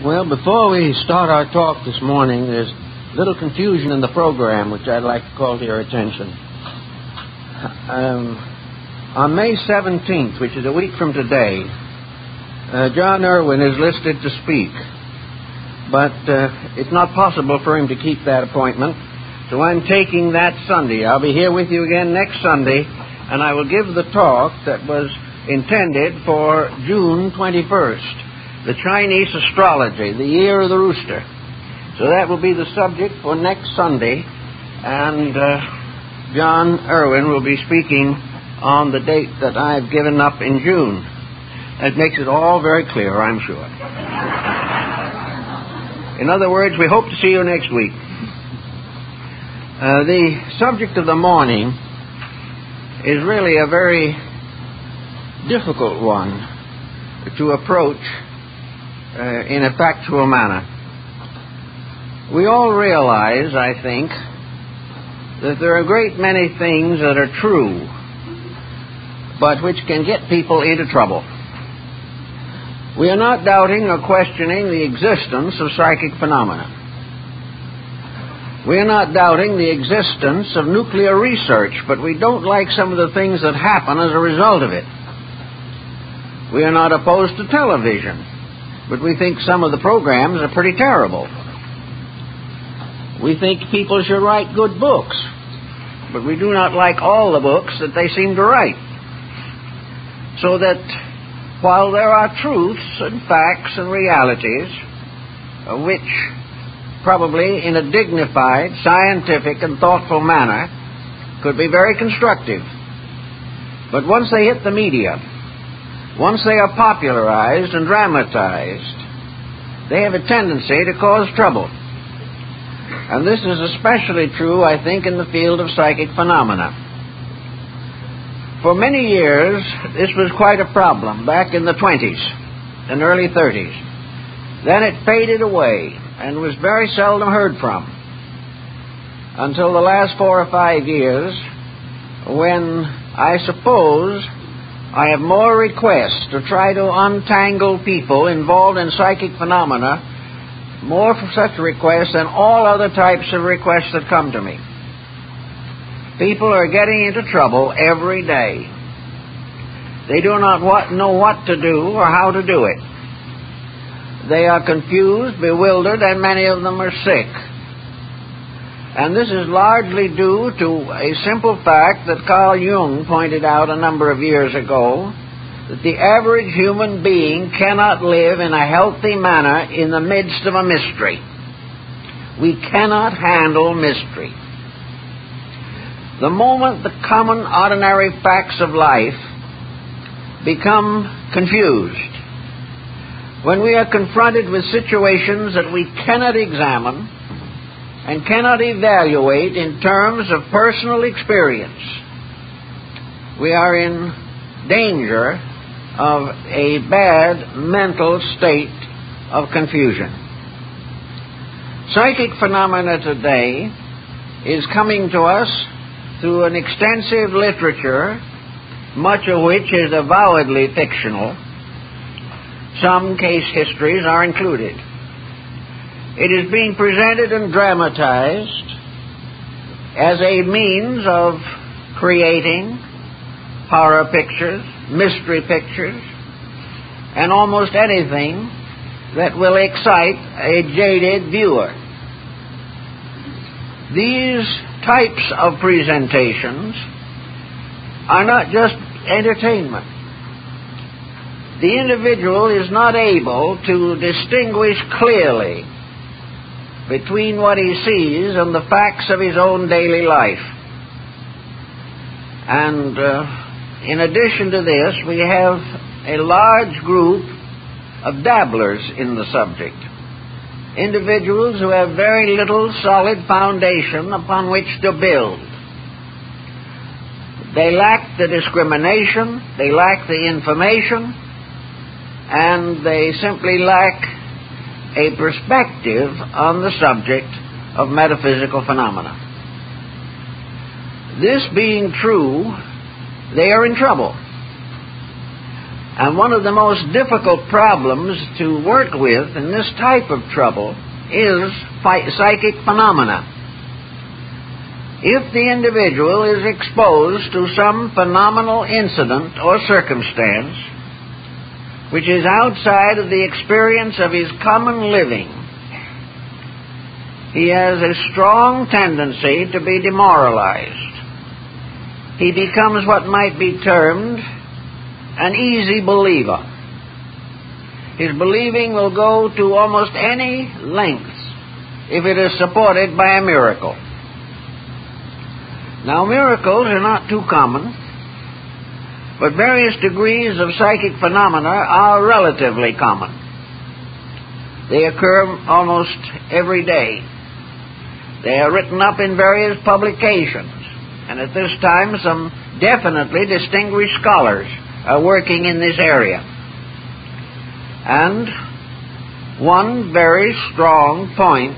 Well, before we start our talk this morning, there's a little confusion in the program which I'd like to call to your attention. On May 17th, which is a week from today, John Irwin is listed to speak, but it's not possible for him to keep that appointment, so I'm taking that Sunday. I'll be here with you again next Sunday, and I will give the talk that was intended for June 21st. The Chinese astrology, the year of the rooster. So that will be the subject for next Sunday, and John Irwin will be speaking on the date that I've given up in June. That makes it all very clear, I'm sure. In other words, we hope to see you next week. The subject of the morning is really a very difficult one to approach in a factual manner. We all realize, I think, that there are a great many things that are true, but which can get people into trouble. We are not doubting or questioning the existence of psychic phenomena. We are not doubting the existence of nuclear research, but we don't like some of the things that happen as a result of it. We are not opposed to television, but we think some of the programs are pretty terrible. We think people should write good books, but we do not like all the books that they seem to write. So that while there are truths and facts and realities, which probably in a dignified, scientific, and thoughtful manner could be very constructive, but once they hit the media, once they are popularized and dramatized, they have a tendency to cause trouble. And this is especially true, I think, in the field of psychic phenomena. For many years, this was quite a problem, back in the 20s and early 30s. Then it faded away and was very seldom heard from, until the last 4 or 5 years, when I suppose I have more requests to try to untangle people involved in psychic phenomena, more for such requests than all other types of requests that come to me. People are getting into trouble every day. They do not know what to do or how to do it. They are confused, bewildered, and many of them are sick. And this is largely due to a simple fact that Carl Jung pointed out a number of years ago, that the average human being cannot live in a healthy manner in the midst of a mystery. We cannot handle mystery. The moment the common, ordinary facts of life become confused, when we are confronted with situations that we cannot examine and cannot evaluate in terms of personal experience, we are in danger of a bad mental state of confusion. Psychic phenomena today is coming to us through an extensive literature, much of which is avowedly fictional. Some case histories are included. It is being presented and dramatized as a means of creating horror pictures, mystery pictures, and almost anything that will excite a jaded viewer. These types of presentations are not just entertainment. The individual is not able to distinguish clearly between what he sees and the facts of his own daily life. And in addition to this, we have a large group of dabblers in the subject. Individuals who have very little solid foundation upon which to build. They lack the discrimination, they lack the information, and they simply lack a perspective on the subject of metaphysical phenomena. This being true, they are in trouble. And one of the most difficult problems to work with in this type of trouble is psychic phenomena. If the individual is exposed to some phenomenal incident or circumstance which is outside of the experience of his common living, he has a strong tendency to be demoralized. He becomes what might be termed an easy believer. His believing will go to almost any length if it is supported by a miracle. Now, miracles are not too common, but various degrees of psychic phenomena are relatively common. They occur almost every day. They are written up in various publications, and at this time some definitely distinguished scholars are working in this area. And one very strong point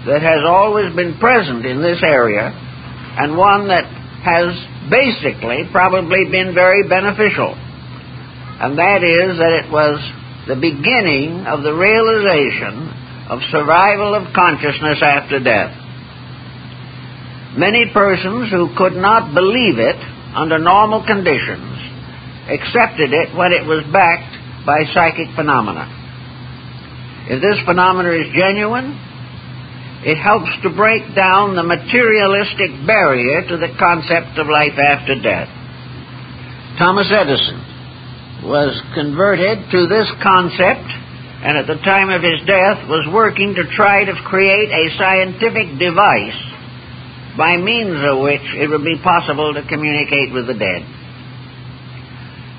that has always been present in this area, and one that has basically probably been very beneficial, and that is that it was the beginning of the realization of survival of consciousness after death. Many persons who could not believe it under normal conditions accepted it when it was backed by psychic phenomena. If this phenomena is genuine, it helps to break down the materialistic barrier to the concept of life after death. Thomas Edison was converted to this concept, and at the time of his death was working to try to create a scientific device by means of which it would be possible to communicate with the dead.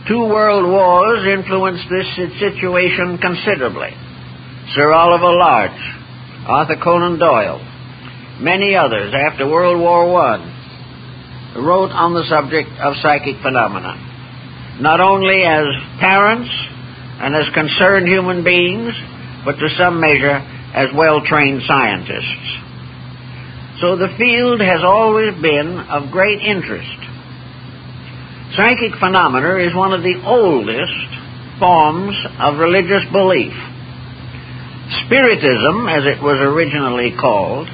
2 world wars influenced this situation considerably. Sir Oliver Lodge, Arthur Conan Doyle, many others after World War I wrote on the subject of psychic phenomena, not only as parents and as concerned human beings, but to some measure as well-trained scientists. So the field has always been of great interest. Psychic phenomena is one of the oldest forms of religious belief. Spiritism, as it was originally called,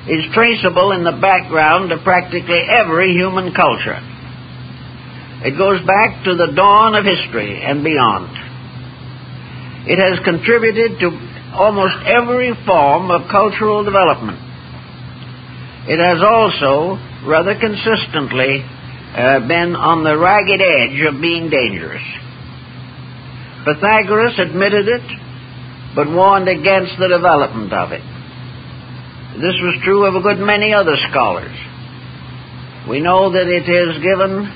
is traceable in the background of practically every human culture. It goes back to the dawn of history and beyond. It has contributed to almost every form of cultural development. It has also rather consistently been on the ragged edge of being dangerous. Pythagoras admitted it, but warned against the development of it. This was true of a good many other scholars. We know that it is given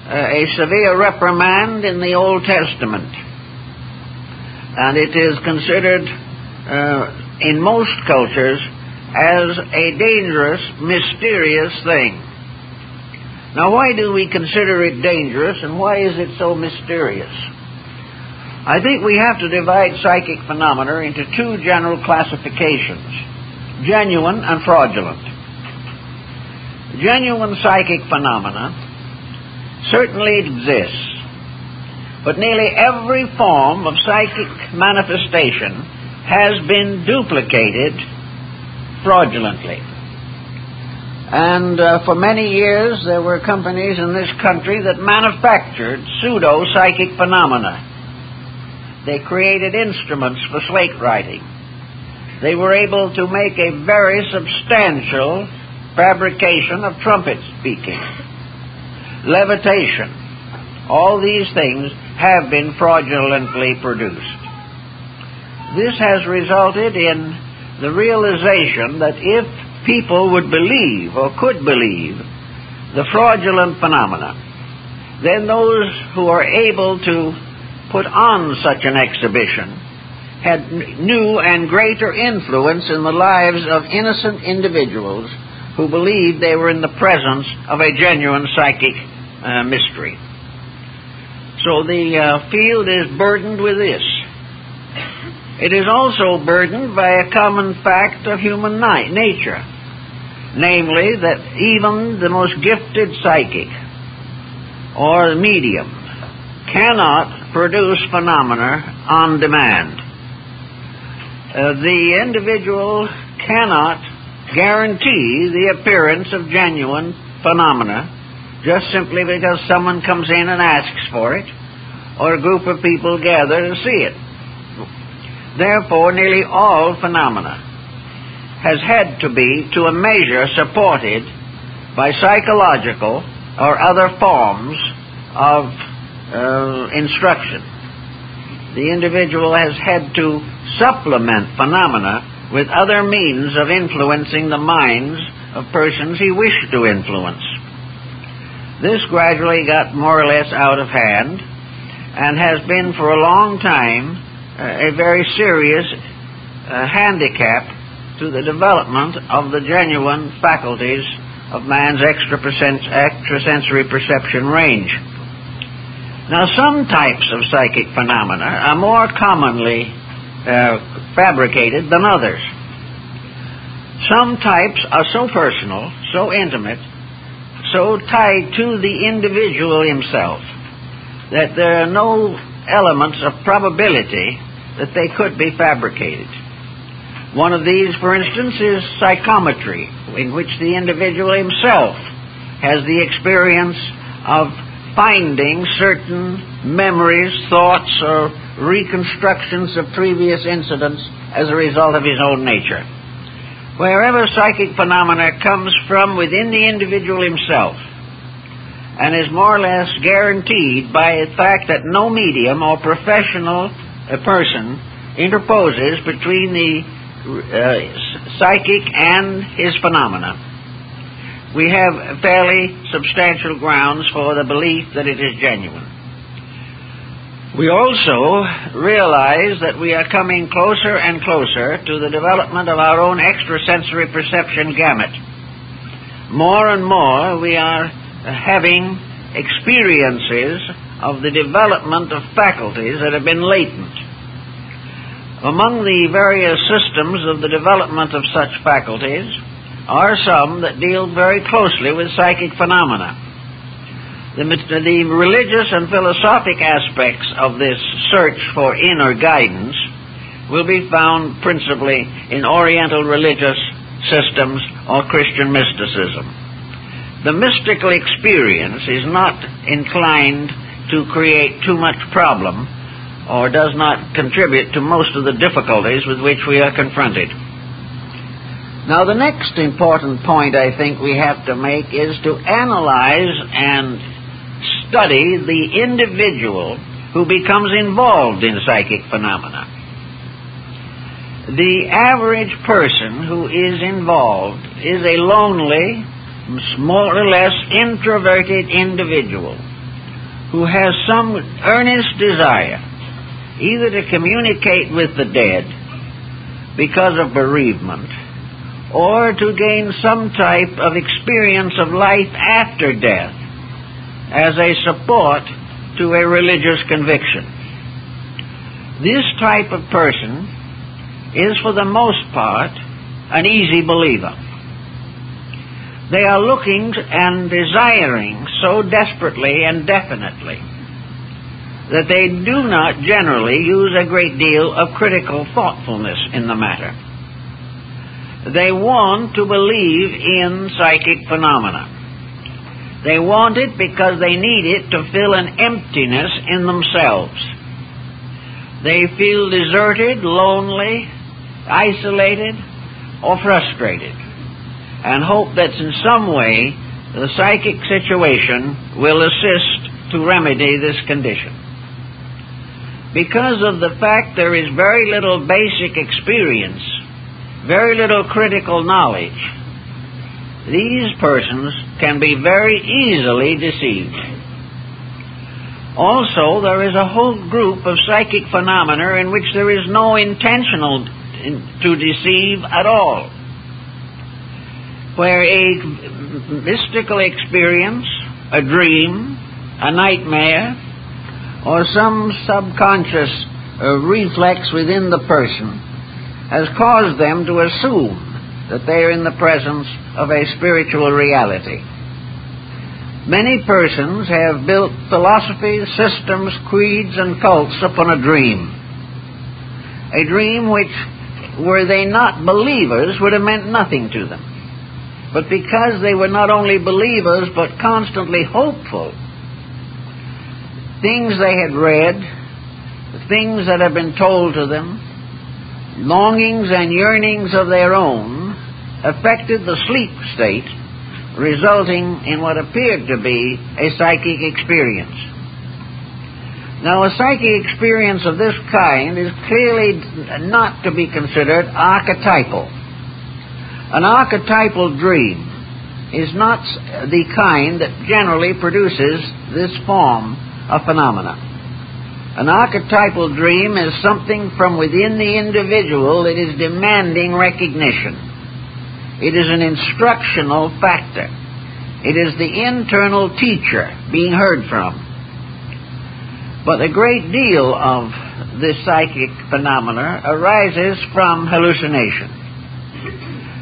a severe reprimand in the Old Testament, and it is considered in most cultures as a dangerous, mysterious thing. Now, why do we consider it dangerous, and why is it so mysterious? I think we have to divide psychic phenomena into 2 general classifications: genuine and fraudulent. Genuine psychic phenomena certainly exists, but nearly every form of psychic manifestation has been duplicated fraudulently. And for many years there were companies in this country that manufactured pseudo-psychic phenomena. They created instruments for slate writing. They were able to make a very substantial fabrication of trumpet speaking, levitation. All these things have been fraudulently produced. This has resulted in the realization that if people would believe or could believe the fraudulent phenomena, then those who are able to put on such an exhibition had new and greater influence in the lives of innocent individuals who believed they were in the presence of a genuine psychic mystery. So the field is burdened with this. It is also burdened by a common fact of human nature, namely that even the most gifted psychic or medium cannot produce phenomena on demand. The individual cannot guarantee the appearance of genuine phenomena just simply because someone comes in and asks for it, or a group of people gather to see it. Therefore, nearly all phenomena has had to be, to a measure, supported by psychological or other forms of instruction. The individual has had to supplement phenomena with other means of influencing the minds of persons he wished to influence. This gradually got more or less out of hand and has been for a long time a very serious handicap to the development of the genuine faculties of man's extrasensory perception range. Now, some types of psychic phenomena are more commonly fabricated than others. Some types are so personal, so intimate, so tied to the individual himself, that there are no elements of probability that they could be fabricated. One of these, for instance, is psychometry, in which the individual himself has the experience of finding certain memories, thoughts, or reconstructions of previous incidents as a result of his own nature. Wherever psychic phenomena comes from within the individual himself and is more or less guaranteed by the fact that no medium or professional person interposes between the psychic and his phenomena, we have fairly substantial grounds for the belief that it is genuine. We also realize that we are coming closer and closer to the development of our own extrasensory perception gamut. More and more we are having experiences of the development of faculties that have been latent. Among the various systems of the development of such faculties are some that deal very closely with psychic phenomena. The religious and philosophic aspects of this search for inner guidance will be found principally in Oriental religious systems or Christian mysticism. The mystical experience is not inclined to create too much problem or does not contribute to most of the difficulties with which we are confronted. Now, the next important point I think we have to make is to analyze and study the individual who becomes involved in psychic phenomena. The average person who is involved is a lonely, more or less introverted individual who has some earnest desire either to communicate with the dead because of bereavement or to gain some type of experience of life after death as a support to a religious conviction. This type of person is, for the most part, an easy believer. They are looking and desiring so desperately and definitely that they do not generally use a great deal of critical thoughtfulness in the matter. They want to believe in psychic phenomena. They want it because they need it to fill an emptiness in themselves. They feel deserted, lonely, isolated, or frustrated, and hope that in some way the psychic situation will assist to remedy this condition. Because of the fact there is very little basic experience, very little critical knowledge, these persons can be very easily deceived. Also, there is a whole group of psychic phenomena in which there is no intentional to deceive at all, where a mystical experience, a dream, a nightmare, or some subconscious reflex within the person has caused them to assume that they are in the presence of a spiritual reality. Many persons have built philosophies, systems, creeds, and cults upon a dream. A dream which, were they not believers, would have meant nothing to them. But because they were not only believers, but constantly hopeful, things they had read, things that had been told to them, longings and yearnings of their own, affected the sleep state, resulting in what appeared to be a psychic experience. Now, a psychic experience of this kind is clearly not to be considered archetypal. An archetypal dream is not the kind that generally produces this form of phenomena. An archetypal dream is something from within the individual that is demanding recognition. It is an instructional factor. It is the internal teacher being heard from. But a great deal of this psychic phenomena arises from hallucination.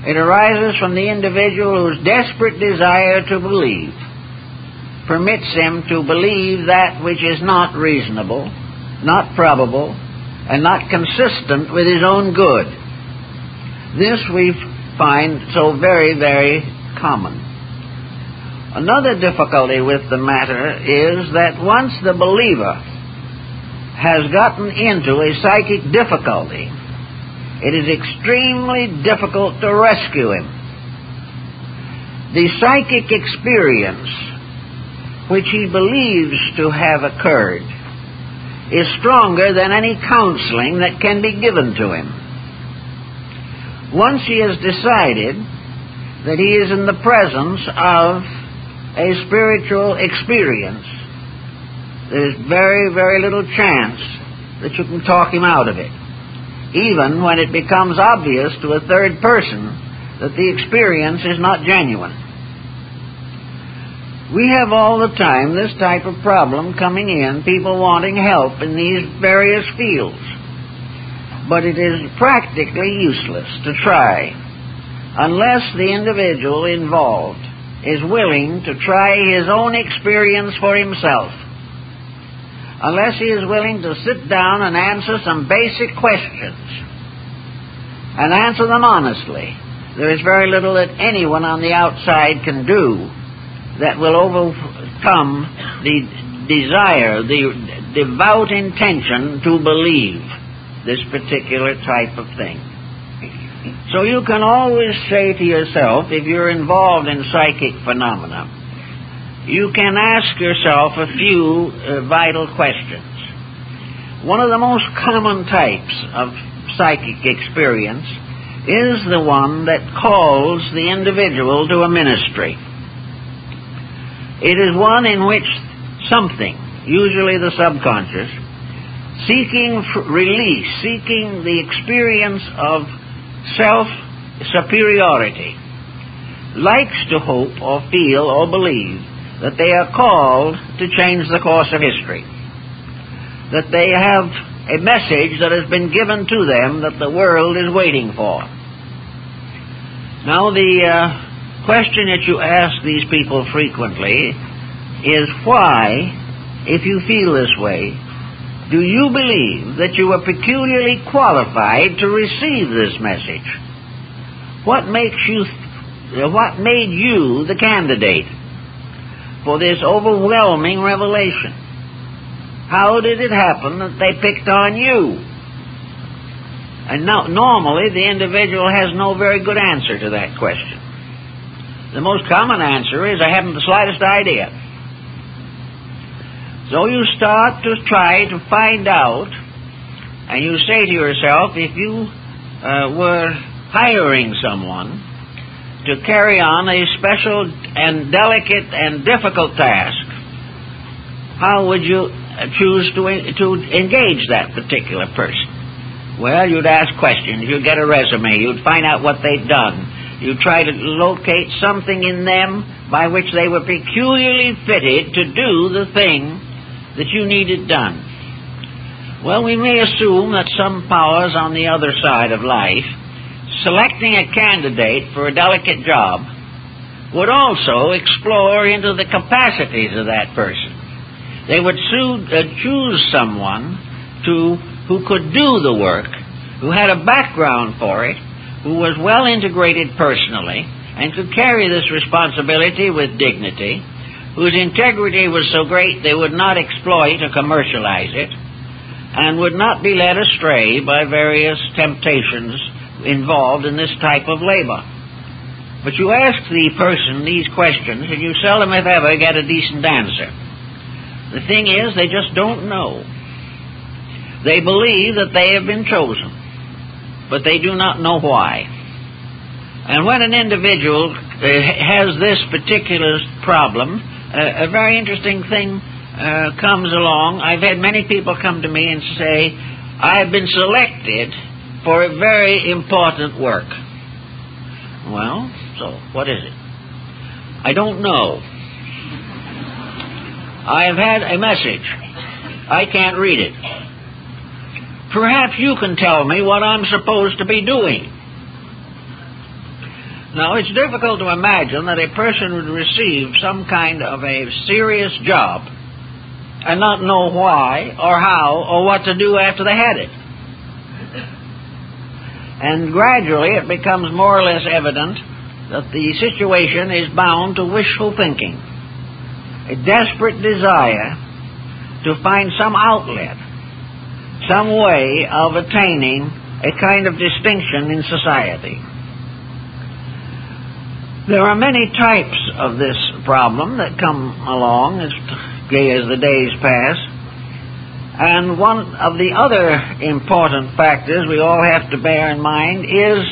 It arises from the individual whose desperate desire to believe permits him to believe that which is not reasonable, not probable, and not consistent with his own good. This we find so very, very common. Another difficulty with the matter is that once the believer has gotten into a psychic difficulty, it is extremely difficult to rescue him. The psychic experience which he believes to have occurred is stronger than any counseling that can be given to him. Once he has decided that he is in the presence of a spiritual experience, there's very, very little chance that you can talk him out of it, even when it becomes obvious to a third person that the experience is not genuine. We have all the time this type of problem coming in, people wanting help in these various fields. But it is practically useless to try unless the individual involved is willing to try his own experience for himself. Unless he is willing to sit down and answer some basic questions and answer them honestly, there is very little that anyone on the outside can do that will overcome the desire, the devout intention to believe this particular type of thing. So you can always say to yourself, if you're involved in psychic phenomena, you can ask yourself a few vital questions. One of the most common types of psychic experience is the one that calls the individual to a ministry. It is one in which something, usually the subconscious, seeking release, seeking the experience of self-superiority, likes to hope or feel or believe that they are called to change the course of history, that they have a message that has been given to them that the world is waiting for. Now, the question that you ask these people frequently is why, if you feel this way, do you believe that you are peculiarly qualified to receive this message? What made you the candidate for this overwhelming revelation? How did it happen that they picked on you? And now, normally the individual has no very good answer to that question. The most common answer is, I haven't the slightest idea. So you start to try to find out, and you say to yourself, if you were hiring someone to carry on a special and delicate and difficult task, how would you choose to engage that particular person? Well, you'd ask questions, you'd get a resume, you'd find out what they'd done. You try to locate something in them by which they were peculiarly fitted to do the thing that you needed done. Well, we may assume that some powers on the other side of life, selecting a candidate for a delicate job, would also explore into the capacities of that person. They would choose someone who could do the work, who had a background for it, who was well integrated personally, and could carry this responsibility with dignity, whose integrity was so great they would not exploit or commercialize it, and would not be led astray by various temptations involved in this type of labor. But you ask the person these questions, and you seldom, if ever, get a decent answer. The thing is, they just don't know. They believe that they have been chosen, but they do not know why. And when an individual has this particular problem, a very interesting thing comes along. I've had many people come to me and say, I have been selected for a very important work. Well, so what is it? I don't know. I have had a message. I can't read it. Perhaps you can tell me what I'm supposed to be doing. Now, it's difficult to imagine that a person would receive some kind of a serious job and not know why or how or what to do after they had it. And gradually it becomes more or less evident that the situation is bound to wishful thinking, a desperate desire to find some outlet, some way of attaining a kind of distinction in society. There are many types of this problem that come along as the days pass, and one of the other important factors we all have to bear in mind is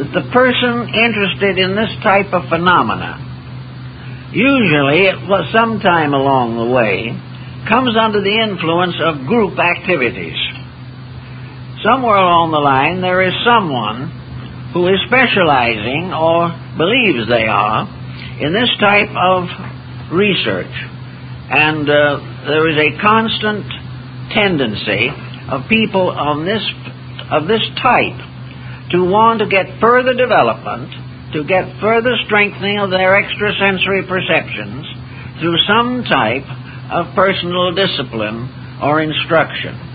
that the person interested in this type of phenomena, usually at some time along the way, comes under the influence of group activities. Somewhere along the line there is someone who is specializing, or believes they are, in this type of research. And there is a constant tendency of people of this type to want to get further development, to get further strengthening of their extrasensory perceptions through some type of personal discipline or instruction.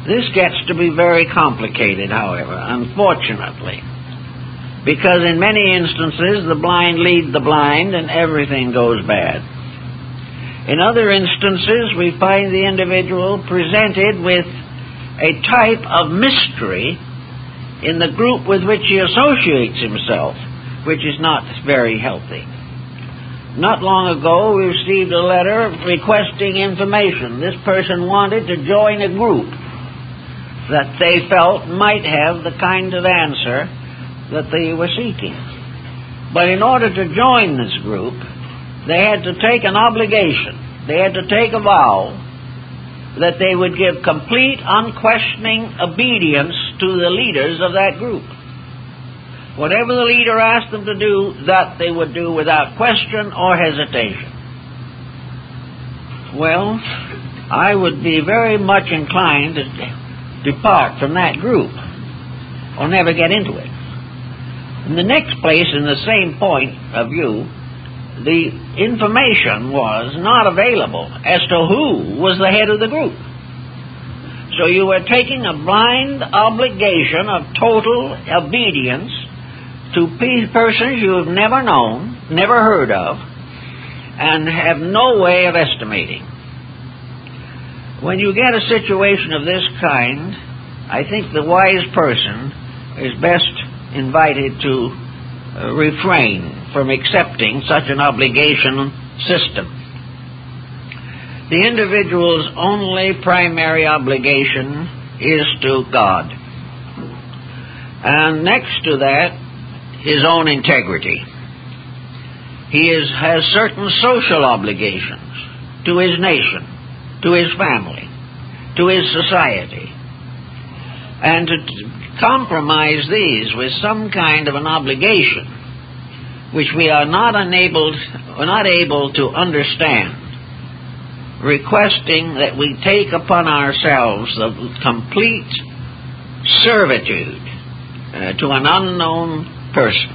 This gets to be very complicated, however, unfortunately, because in many instances the blind lead the blind and everything goes bad. In other instances we find the individual presented with a type of mystery in the group with which he associates himself, which is not very healthy. Not long ago we received a letter requesting information. This person wanted to join a group that they felt might have the kind of answer that they were seeking. But in order to join this group, they had to take an obligation. They had to take a vow that they would give complete, unquestioning obedience to the leaders of that group. Whatever the leader asked them to do, that they would do without question or hesitation. Well, I would be very much inclined to depart from that group or never get into it. In the next place, in the same point of view, the information was not available as to who was the head of the group. So you were taking a blind obligation of total obedience to persons you have never known, never heard of, and have no way of estimating. When you get a situation of this kind, I think the wise person is best invited to refrain from accepting such an obligation system. The individual's only primary obligation is to God. And next to that, his own integrity. He has certain social obligations to his nation, to his family, to his society. And to compromise these with some kind of an obligation which we are not able to understand, requesting that we take upon ourselves the complete servitude to an unknown person,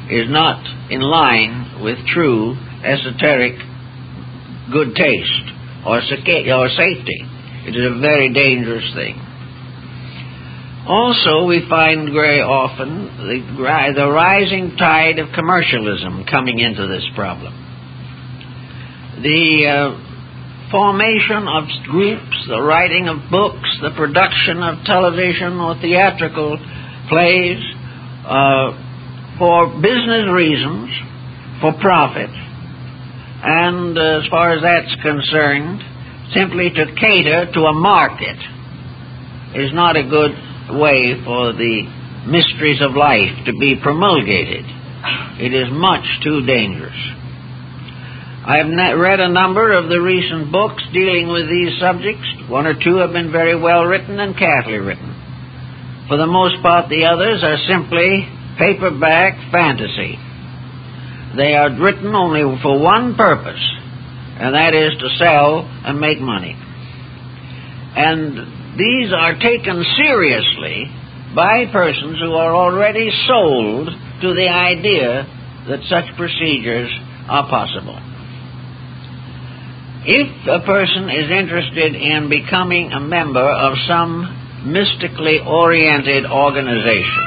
is not in line with true esoteric good taste or safety. It is a very dangerous thing. Also, we find very often the rising tide of commercialism coming into this problem. The formation of groups, the writing of books, the production of television or theatrical plays for business reasons, for profit, and as far as that's concerned, simply to cater to a market is not a good way for the mysteries of life to be promulgated. It is much too dangerous. I have read a number of the recent books dealing with these subjects. One or two have been very well written and carefully written. For the most part, the others are simply paperback fantasy. They are written only for one purpose, and that is to sell and make money. And these are taken seriously by persons who are already sold to the idea that such procedures are possible. If a person is interested in becoming a member of some mystically oriented organization,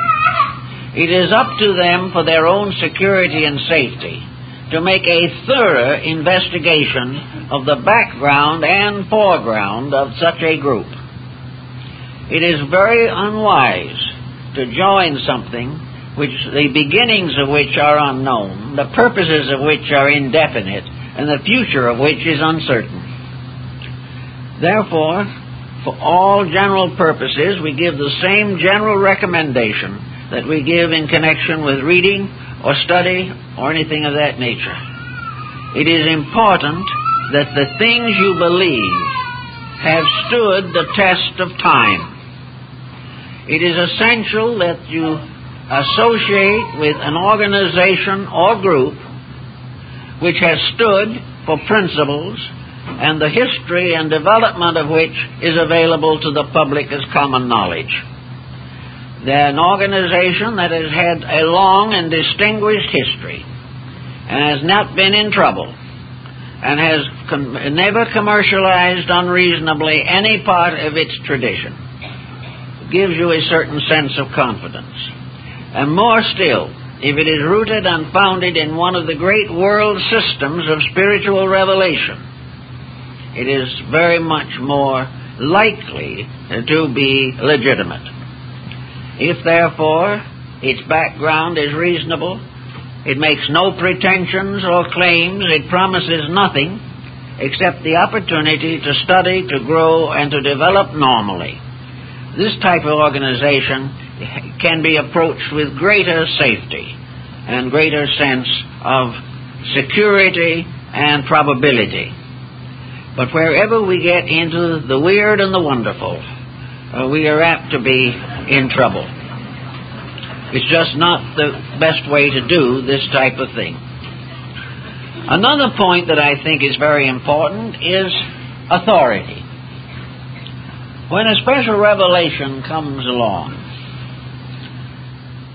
it is up to them for their own security and safety to make a thorough investigation of the background and foreground of such a group. It is very unwise to join something which the beginnings of which are unknown, the purposes of which are indefinite, and the future of which is uncertain. Therefore, for all general purposes, we give the same general recommendation that we give in connection with reading or study or anything of that nature. It is important that the things you believe have stood the test of time. It is essential that you associate with an organization or group which has stood for principles and the history and development of which is available to the public as common knowledge. They're an organization that has had a long and distinguished history and has not been in trouble and has never commercialized unreasonably any part of its tradition. It gives you a certain sense of confidence. And more still, if it is rooted and founded in one of the great world systems of spiritual revelation, it is very much more likely to be legitimate. If, therefore, its background is reasonable, it makes no pretensions or claims, it promises nothing except the opportunity to study, to grow, and to develop normally, this type of organization can be approached with greater safety and greater sense of security and probability. But wherever we get into the weird and the wonderful, we are apt to be in trouble. It's just not the best way to do this type of thing. Another point that I think is very important is authority. When a special revelation comes along,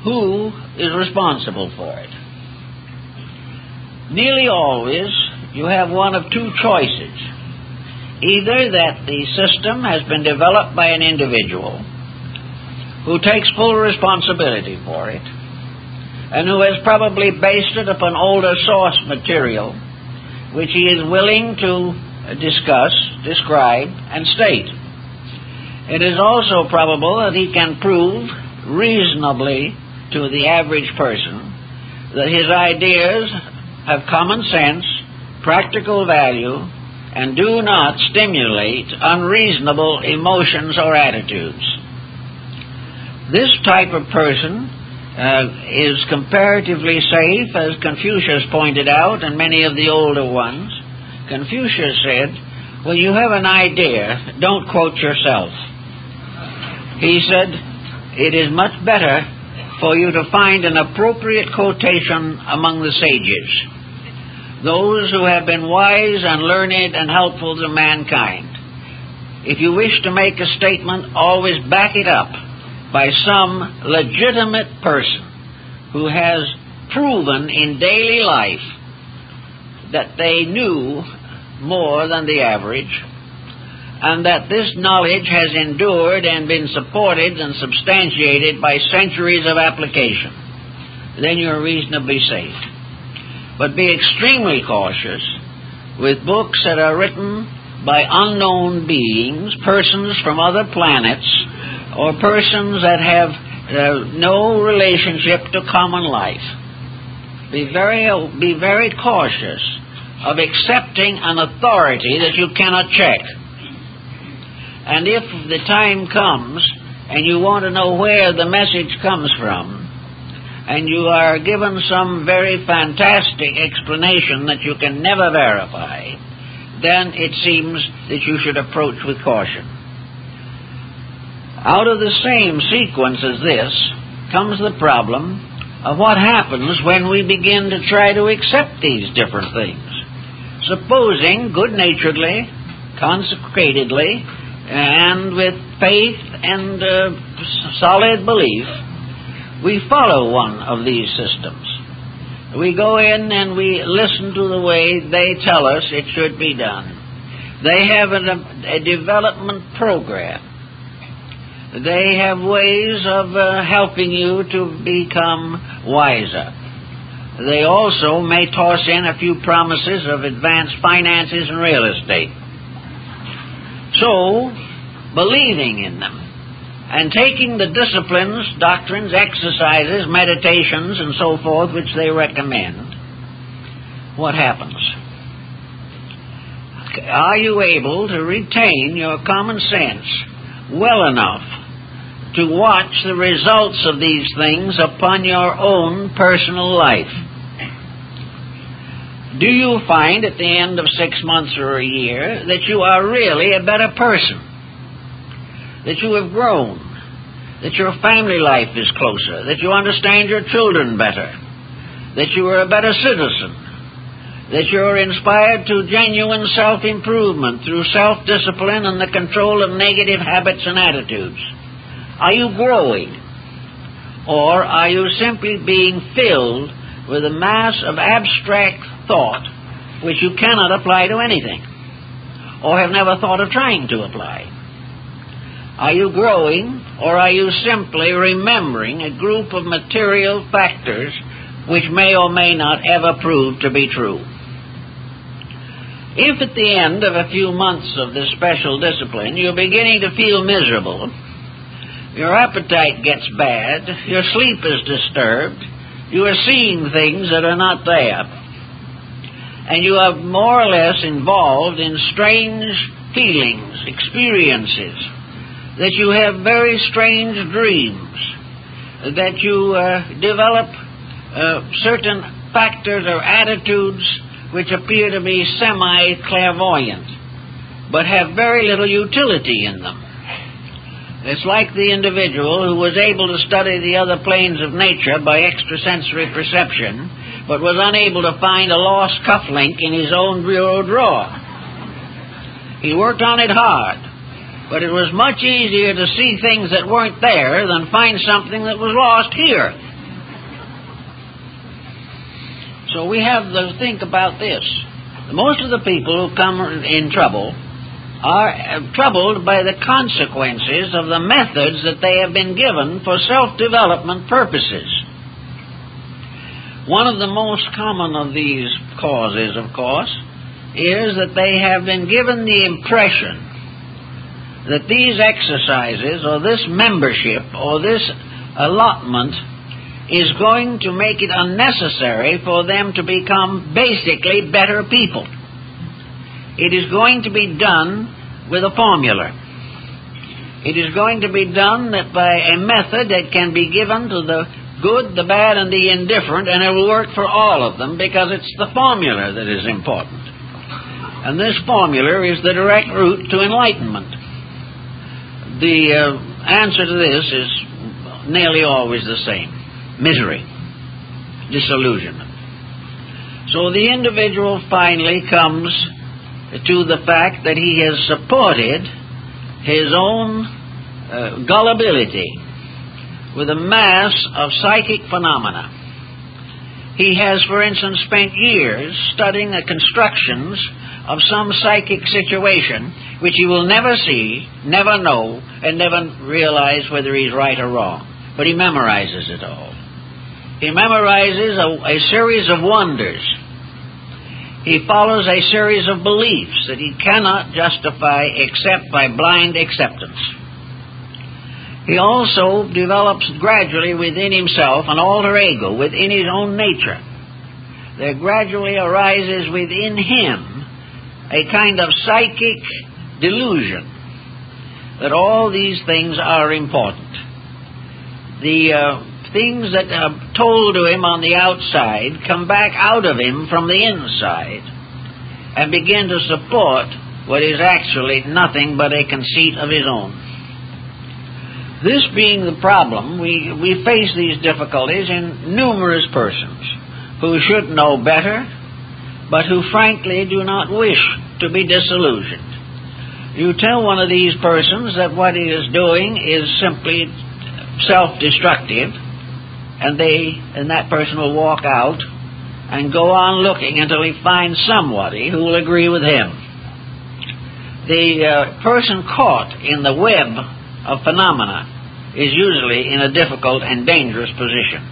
who is responsible for it? Nearly always, you have one of two choices. Either that the system has been developed by an individual who takes full responsibility for it, and who has probably based it upon older source material, which he is willing to discuss, describe, and state. It is also probable that he can prove reasonably to the average person that his ideas have common sense, practical value, and do not stimulate unreasonable emotions or attitudes. This type of person is comparatively safe, as Confucius pointed out, and many of the older ones. Confucius said, well, you have an idea, don't quote yourself. He said, it is much better for you to find an appropriate quotation among the sages, those who have been wise and learned and helpful to mankind. If you wish to make a statement, always back it up by some legitimate person who has proven in daily life that they knew more than the average, and that this knowledge has endured and been supported and substantiated by centuries of application, then you're reasonably safe. But be extremely cautious with books that are written by unknown beings, persons from other planets, or persons that have no relationship to common life. Be very cautious of accepting an authority that you cannot check. And if the time comes and you want to know where the message comes from, and you are given some very fantastic explanation that you can never verify, then it seems that you should approach with caution. Out of the same sequence as this comes the problem of what happens when we begin to try to accept these different things. Supposing, good-naturedly, consecratedly, and with faith and solid belief, we follow one of these systems. We go in and we listen to the way they tell us it should be done. They have a development program. They have ways of helping you to become wiser. They also may toss in a few promises of advanced finances and real estate. So, believing in them and taking the disciplines, doctrines, exercises, meditations, and so forth which they recommend, what happens? Are you able to retain your common sense well enough to watch the results of these things upon your own personal life? Do you find at the end of 6 months or a year that you are really a better person? That you have grown? That your family life is closer? That you understand your children better? That you are a better citizen? That you are inspired to genuine self-improvement through self-discipline and the control of negative habits and attitudes? Are you growing? Or are you simply being filled with a mass of abstract thought which you cannot apply to anything, or have never thought of trying to apply? Are you growing, or are you simply remembering a group of material factors which may or may not ever prove to be true? If at the end of a few months of this special discipline you're beginning to feel miserable, your appetite gets bad, your sleep is disturbed, you are seeing things that are not there, and you are more or less involved in strange feelings, experiences, that you have very strange dreams, that you develop certain factors or attitudes which appear to be semi-clairvoyant, but have very little utility in them. It's like the individual who was able to study the other planes of nature by extrasensory perception, but was unable to find a lost cufflink in his own bureau drawer. He worked on it hard, but it was much easier to see things that weren't there than find something that was lost here. So we have to think about this. Most of the people who come in trouble are troubled by the consequences of the methods that they have been given for self-development purposes. One of the most common of these causes, of course, is that they have been given the impression that these exercises, or this membership, or this allotment is going to make it unnecessary for them to become basically better people. It is going to be done with a formula. It is going to be done by a method that can be given to the good, the bad, and the indifferent, and it will work for all of them because it's the formula that is important. And this formula is the direct route to enlightenment. The answer to this is nearly always the same: misery, disillusionment. So the individual finally comes to the fact that he has supported his own gullibility with a mass of psychic phenomena. he has, for instance, spent years studying the constructions of some psychic situation which he will never see, never know, and never realize whether he's right or wrong. But he memorizes it all. He memorizes a series of wonders. He follows a series of beliefs that he cannot justify except by blind acceptance. He also develops gradually within himself an alter ego within his own nature. There gradually arises within him a kind of psychic delusion that all these things are important. The things that are told to him on the outside come back out of him from the inside and begin to support what is actually nothing but a conceit of his own. This being the problem, we face these difficulties in numerous persons who should know better, but who frankly do not wish to be disillusioned. You tell one of these persons that what he is doing is simply self-destructive, and that person will walk out and go on looking until he finds somebody who will agree with him. The person caught in the web of phenomena is usually in a difficult and dangerous position.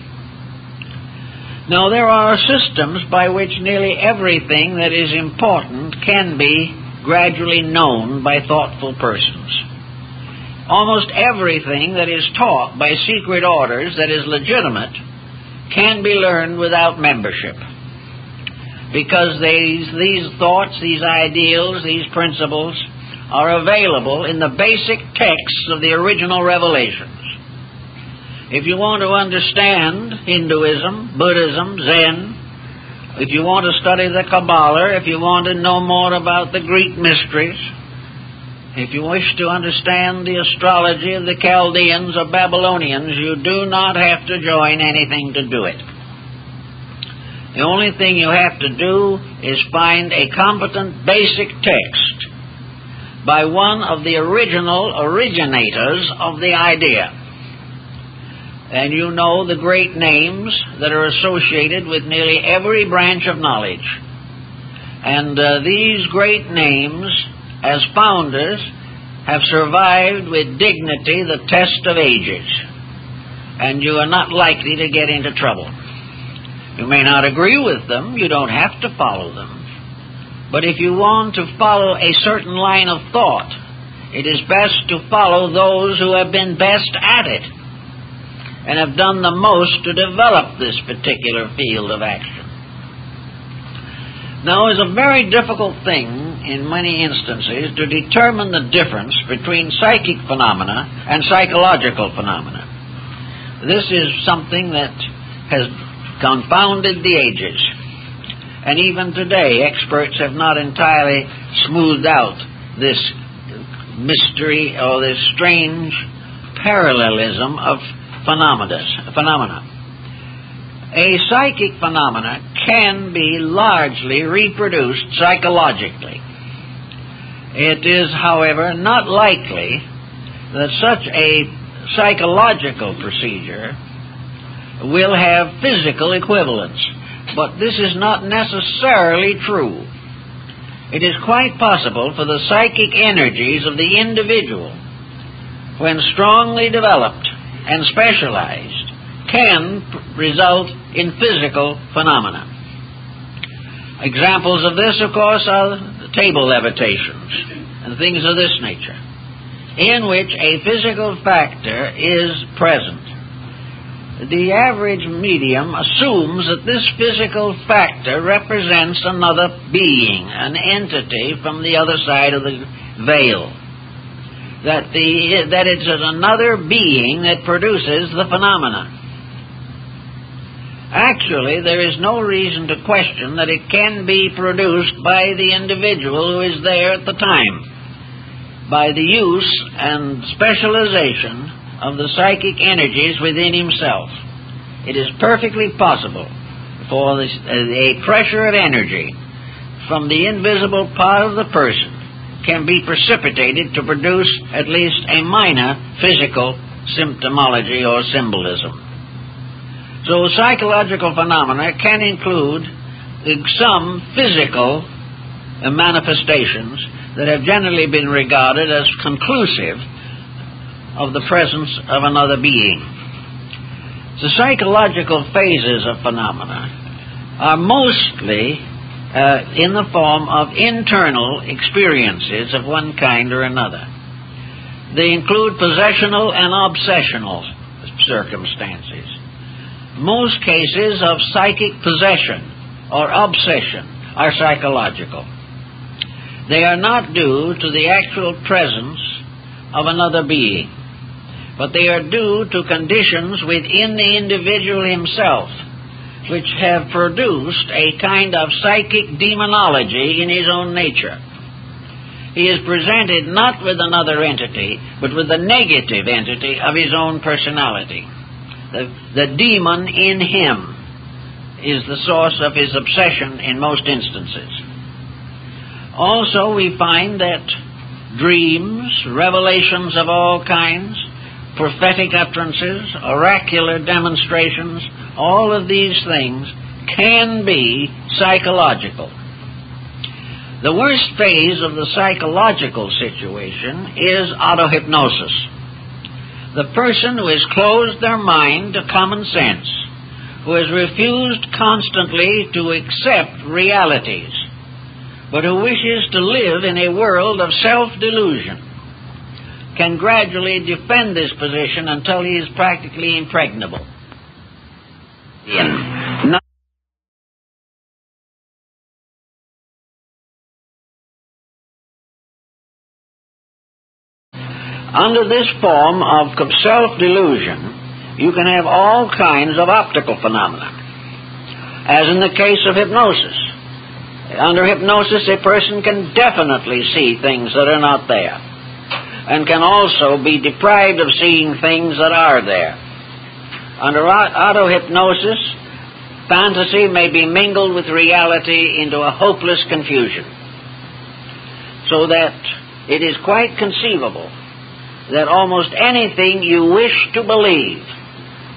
Now, there are systems by which nearly everything that is important can be gradually known by thoughtful persons. Almost everything that is taught by secret orders that is legitimate can be learned without membership, because these thoughts, these ideals, these principles are available in the basic texts of the original revelations. If you want to understand Hinduism, Buddhism, Zen, if you want to study the Kabbalah, if you want to know more about the Greek mysteries, if you wish to understand the astrology of the Chaldeans or Babylonians, you do not have to join anything to do it. The only thing you have to do is find a competent basic text by one of the originators of the idea. And you know the great names that are associated with nearly every branch of knowledge. And these great names, as founders, have survived with dignity the test of ages. And you are not likely to get into trouble. You may not agree with them. You don't have to follow them. But if you want to follow a certain line of thought, it is best to follow those who have been best at it and have done the most to develop this particular field of action. Now, it's a very difficult thing in many instances to determine the difference between psychic phenomena and psychological phenomena. This is something that has confounded the ages. And even today, experts have not entirely smoothed out this mystery or this strange parallelism of phenomena. A psychic phenomena can be largely reproduced psychologically. It is, however, not likely that such a psychological procedure will have physical equivalence. But this is not necessarily true. It is quite possible for the psychic energies of the individual, when strongly developed and specialized, can result in physical phenomena. Examples of this, of course, are table levitations and things of this nature, in which a physical factor is present. The average medium assumes that this physical factor represents another being, an entity from the other side of the veil. That it's another being that produces the phenomena. Actually, there is no reason to question that it can be produced by the individual who is there at the time, by the use and specialization of the psychic energies within himself. It is perfectly possible for a pressure of energy from the invisible part of the person can be precipitated to produce at least a minor physical symptomology or symbolism. So psychological phenomena can include some physical manifestations that have generally been regarded as conclusive of the presence of another being. The psychological phases of phenomena are mostly in the form of internal experiences of one kind or another. They include possessional and obsessional circumstances. Most cases of psychic possession or obsession are psychological. They are not due to the actual presence of another being, but they are due to conditions within the individual himself which have produced a kind of psychic demonology in his own nature. He is presented not with another entity, but with the negative entity of his own personality. The demon in him is the source of his obsession in most instances. Also, we find that dreams, revelations of all kinds, prophetic utterances, oracular demonstrations, all of these things can be psychological. The worst phase of the psychological situation is autohypnosis. The person who has closed their mind to common sense, who has refused constantly to accept realities, but who wishes to live in a world of self-delusion, can gradually defend this position until he is practically impregnable. Under this form of self-delusion, you can have all kinds of optical phenomena, as in the case of hypnosis. Under hypnosis, a person can definitely see things that are not there, and can also be deprived of seeing things that are there. Under auto-hypnosis, fantasy may be mingled with reality into a hopeless confusion, so that it is quite conceivable that almost anything you wish to believe,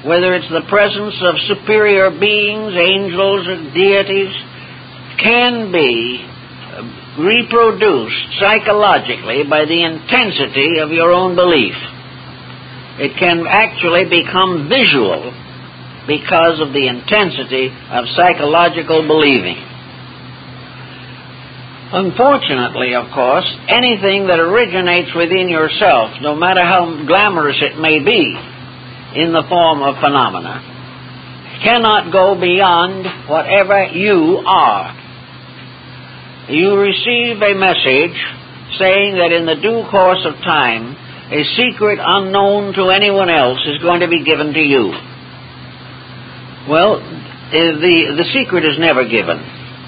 whether it's the presence of superior beings, angels, or deities, can be reproduced psychologically by the intensity of your own belief. It can actually become visual because of the intensity of psychological believing. Unfortunately, of course, anything that originates within yourself, no matter how glamorous it may be in the form of phenomena, cannot go beyond whatever you are. You receive a message saying that in the due course of time, a secret unknown to anyone else is going to be given to you. Well, the secret is never given.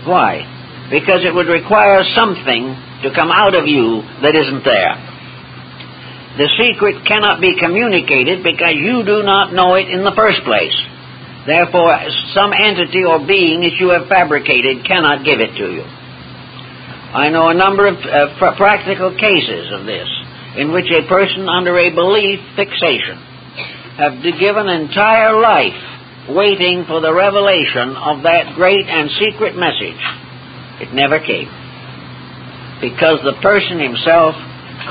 Why? Because it would require something to come out of you that isn't there. The secret cannot be communicated because you do not know it in the first place. Therefore, some entity or being that you have fabricated cannot give it to you. I know a number of practical cases of this, in which a person under a belief fixation have given entire life waiting for the revelation of that great and secret message. It never came, because the person himself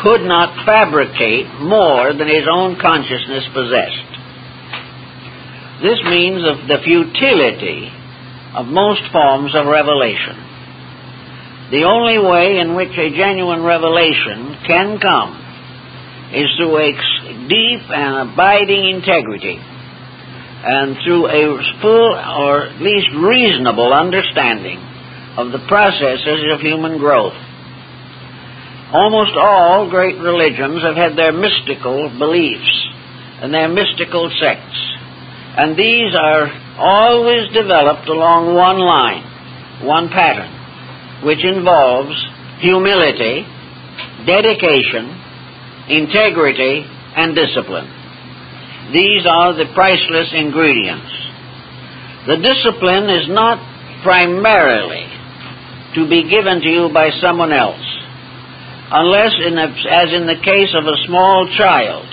could not fabricate more than his own consciousness possessed. This means of the futility of most forms of revelation. The only way in which a genuine revelation can come is through a deep and abiding integrity, and through a full or at least reasonable understanding of the processes of human growth. Almost all great religions have had their mystical beliefs and their mystical sects, and these are always developed along one line, one pattern, which involves humility, dedication, integrity, and discipline. These are the priceless ingredients. The discipline is not primarily to be given to you by someone else, unless, as in the case of a small child,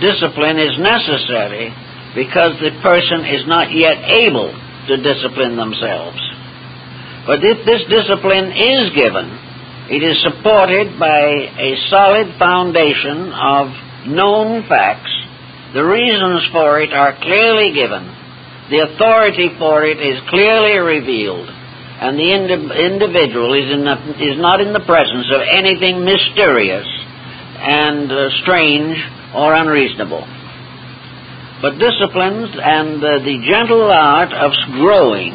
discipline is necessary because the person is not yet able to discipline themselves. But if this discipline is given, it is supported by a solid foundation of known facts. The reasons for it are clearly given. The authority for it is clearly revealed. And the individual is not in the presence of anything mysterious and strange or unreasonable. But disciplines and the gentle art of growing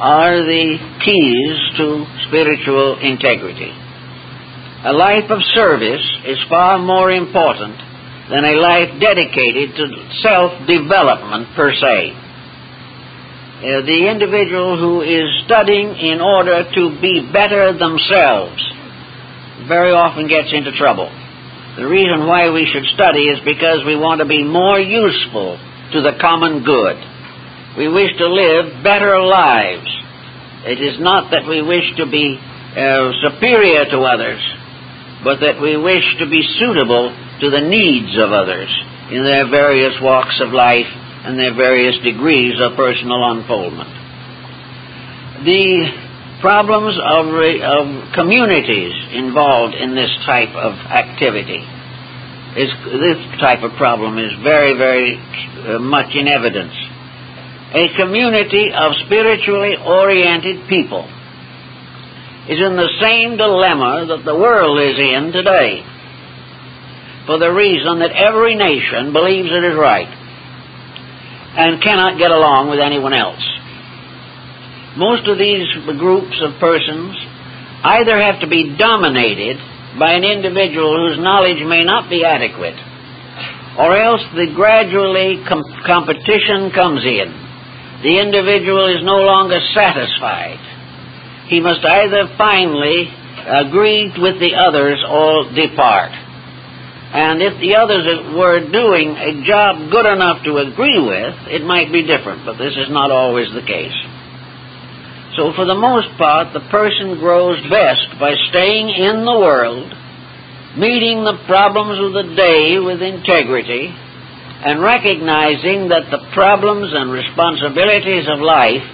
are the keys to spiritual integrity. A life of service is far more important than a life dedicated to self-development per se. The individual who is studying in order to be better themselves very often gets into trouble. The reason why we should study is because we want to be more useful to the common good. We wish to live better lives. It is not that we wish to be superior to others, but that we wish to be suitable to the needs of others in their various walks of life and their various degrees of personal unfoldment. The problems of communities involved in this type of activity, this type of problem is very, very much in evidence. A community of spiritually oriented people is in the same dilemma that the world is in today, for the reason that every nation believes it is right and cannot get along with anyone else. Most of these groups of persons either have to be dominated by an individual whose knowledge may not be adequate, or else the gradually competition comes in. The individual is no longer satisfied. He must either finally agree with the others or depart. And if the others were doing a job good enough to agree with, it might be different, but this is not always the case. So for the most part, the person grows best by staying in the world, meeting the problems of the day with integrity, and recognizing that the problems and responsibilities of life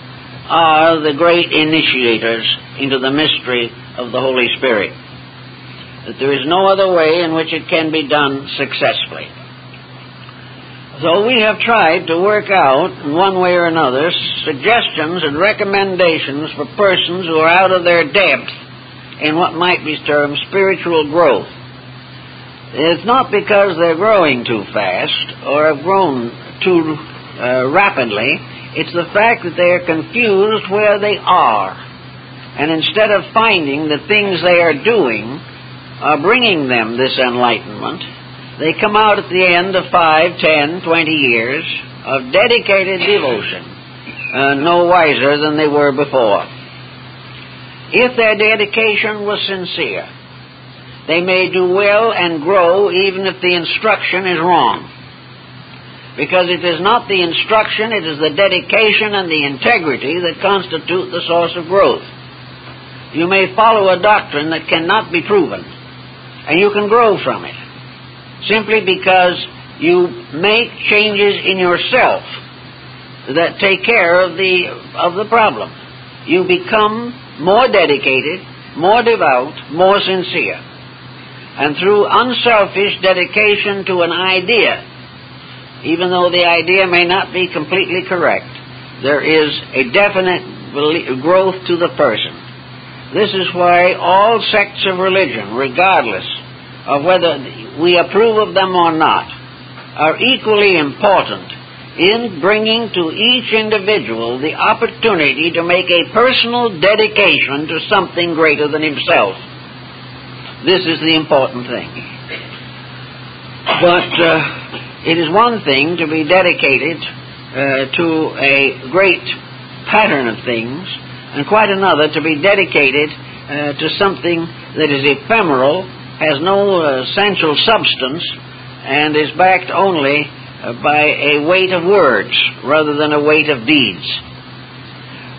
are the great initiators into the mystery of the Holy Spirit. That there is no other way in which it can be done successfully. So we have tried to work out, in one way or another, suggestions and recommendations for persons who are out of their depth in what might be termed spiritual growth. It's not because they're growing too fast or have grown too rapidly. It's the fact that they are confused where they are. And instead of finding the things they are doing are bringing them this enlightenment, they come out at the end of 5, 10, 20 years of dedicated devotion, no wiser than they were before. If their dedication was sincere, they may do well and grow even if the instruction is wrong. Because it is not the instruction, it is the dedication and the integrity that constitute the source of growth. You may follow a doctrine that cannot be proven, and you can grow from it, simply because you make changes in yourself that take care of the problem. You become more dedicated, more devout, more sincere. And through unselfish dedication to an idea, even though the idea may not be completely correct, there is a definite growth to the person. This is why all sects of religion, regardless of whether we approve of them or not, are equally important in bringing to each individual the opportunity to make a personal dedication to something greater than himself. This is the important thing. But it is one thing to be dedicated to a great pattern of things, and quite another to be dedicated to something that is ephemeral, has no essential substance, and is backed only by a weight of words rather than a weight of deeds.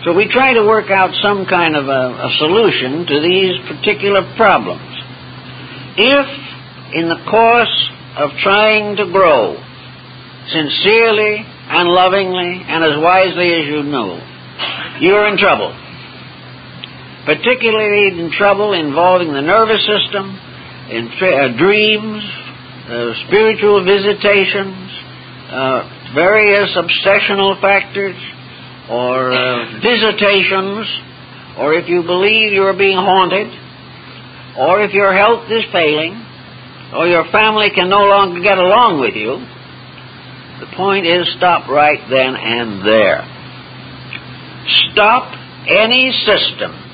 So we try to work out some kind of a solution to these particular problems. If, in the course of trying to grow sincerely and lovingly and as wisely as you know, you're in trouble. Particularly in trouble involving the nervous system, in dreams, spiritual visitations, various obsessional factors, or visitations, or if you believe you're being haunted, or if your health is failing, or your family can no longer get along with you. The point is, stop right then and there. Stop any system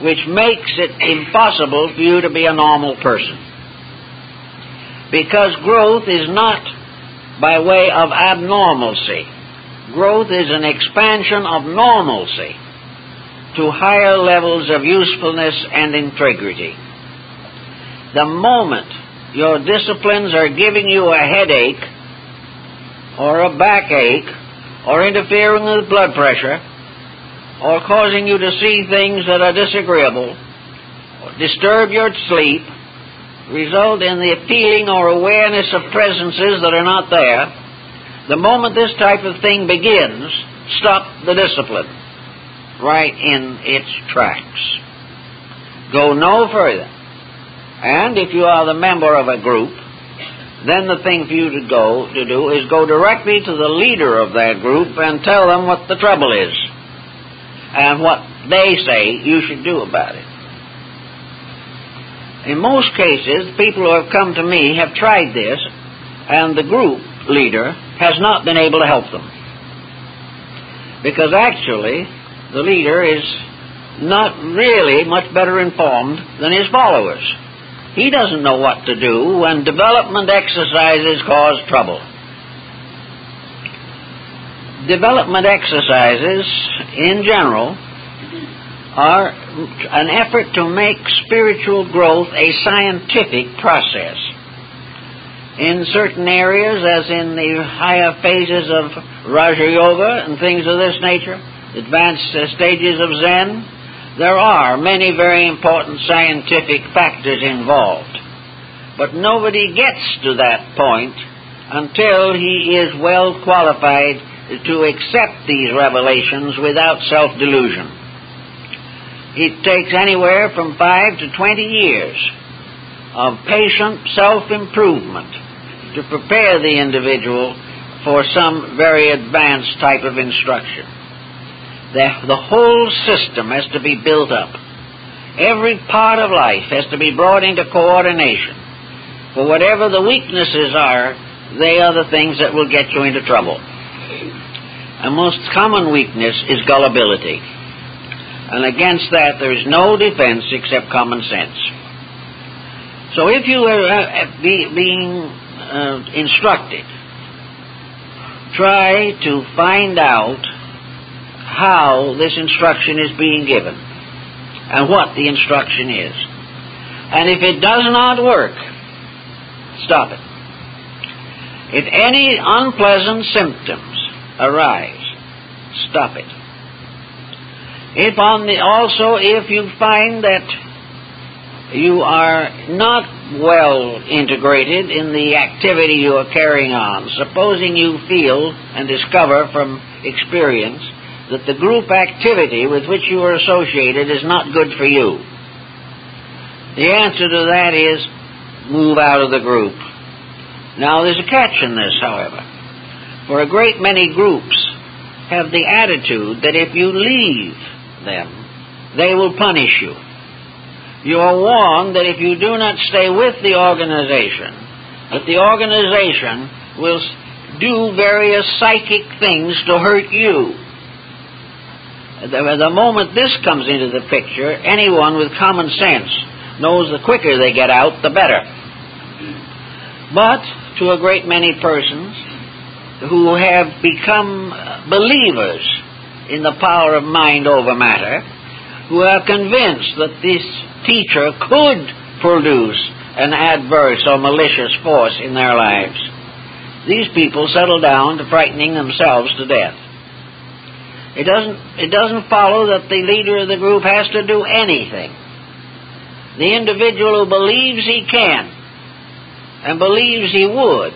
which makes it impossible for you to be a normal person. Because growth is not by way of abnormalcy. Growth is an expansion of normalcy to higher levels of usefulness and integrity. The moment your disciplines are giving you a headache or a backache or interfering with blood pressure or causing you to see things that are disagreeable, or disturb your sleep, result in the feeling or awareness of presences that are not there, the moment this type of thing begins, stop the discipline right in its tracks. Go no further. And if you are the member of a group, then the thing for you to do is go directly to the leader of that group and tell them what the trouble is and what they say you should do about it. In most cases, people who have come to me have tried this, and the group leader has not been able to help them. Because actually, the leader is not really much better informed than his followers. He doesn't know what to do when development exercises cause trouble. Development exercises, in general, are an effort to make spiritual growth a scientific process. In certain areas, as in the higher phases of Raja Yoga and things of this nature, advanced stages of Zen, there are many very important scientific factors involved. But nobody gets to that point until he is well qualified to accept these revelations without self-delusion. It takes anywhere from 5 to 20 years of patient self-improvement to prepare the individual for some very advanced type of instruction. The whole system has to be built up. Every part of life has to be brought into coordination. For whatever the weaknesses are, they are the things that will get you into trouble. A most common weakness is gullibility. And against that there is no defense except common sense. So if you are being instructed, try to find out how this instruction is being given and what the instruction is. And if it does not work, stop it. If any unpleasant symptoms arise, stop it. Also, if you find that you are not well integrated in the activity you are carrying on, supposing you feel and discover from experience that the group activity with which you are associated is not good for you, the answer to that is move out of the group. Now, there's a catch in this, however. For a great many groups have the attitude that if you leave them, they will punish you. You are warned that if you do not stay with the organization, that the organization will do various psychic things to hurt you. The moment this comes into the picture, anyone with common sense knows the quicker they get out, the better. But to a great many persons who have become believers in the power of mind over matter, who are convinced that this teacher could produce an adverse or malicious force in their lives, these people settle down to frightening themselves to death. It doesn't follow that the leader of the group has to do anything. The individual who believes he can and believes he would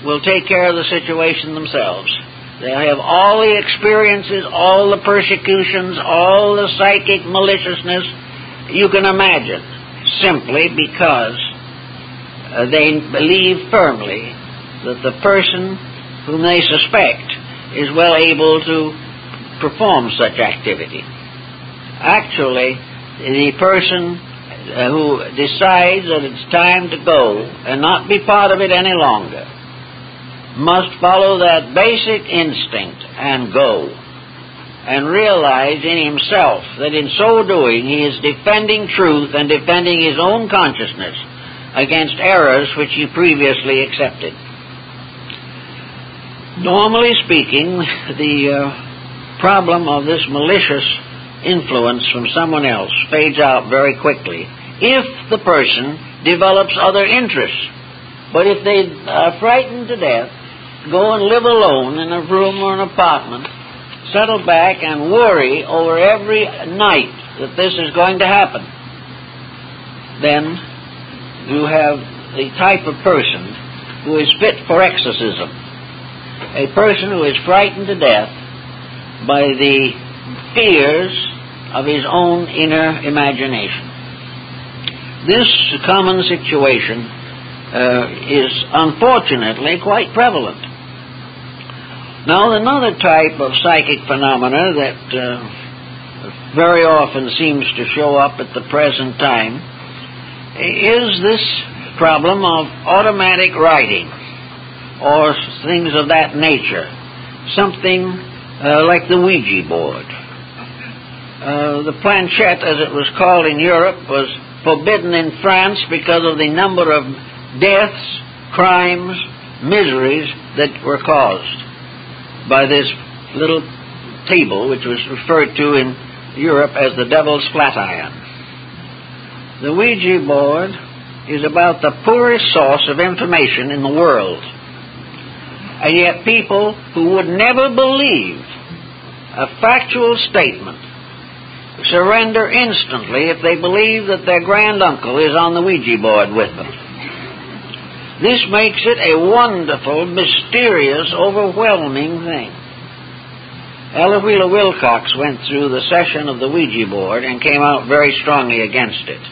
will take care of the situation themselves. They'll have all the experiences, all the persecutions, all the psychic maliciousness you can imagine, simply because they believe firmly that the person whom they suspect is well able to perform such activity. Actually, the person who decides that it's time to go and not be part of it any longer must follow that basic instinct and go, and realize in himself that in so doing he is defending truth and defending his own consciousness against errors which he previously accepted. Normally speaking, the problem of this malicious influence from someone else fades out very quickly if the person develops other interests. But if they are frightened to death, go and live alone in a room or an apartment, settle back and worry over every night that this is going to happen, then you have the type of person who is fit for exorcism. A person who is frightened to death by the fears of his own inner imagination. This common situation is unfortunately quite prevalent. Now, another type of psychic phenomena that very often seems to show up at the present time is this problem of automatic writing or things of that nature, something like the Ouija board. The planchette, as it was called in Europe, was forbidden in France because of the number of deaths, crimes, miseries that were caused by this little table, which was referred to in Europe as the Devil's Flatiron. The Ouija board is about the poorest source of information in the world, and yet people who would never believe a factual statement surrender instantly if they believe that their granduncle is on the Ouija board with them. This makes it a wonderful, mysterious, overwhelming thing. Ella Wheeler Wilcox went through the session of the Ouija board and came out very strongly against it.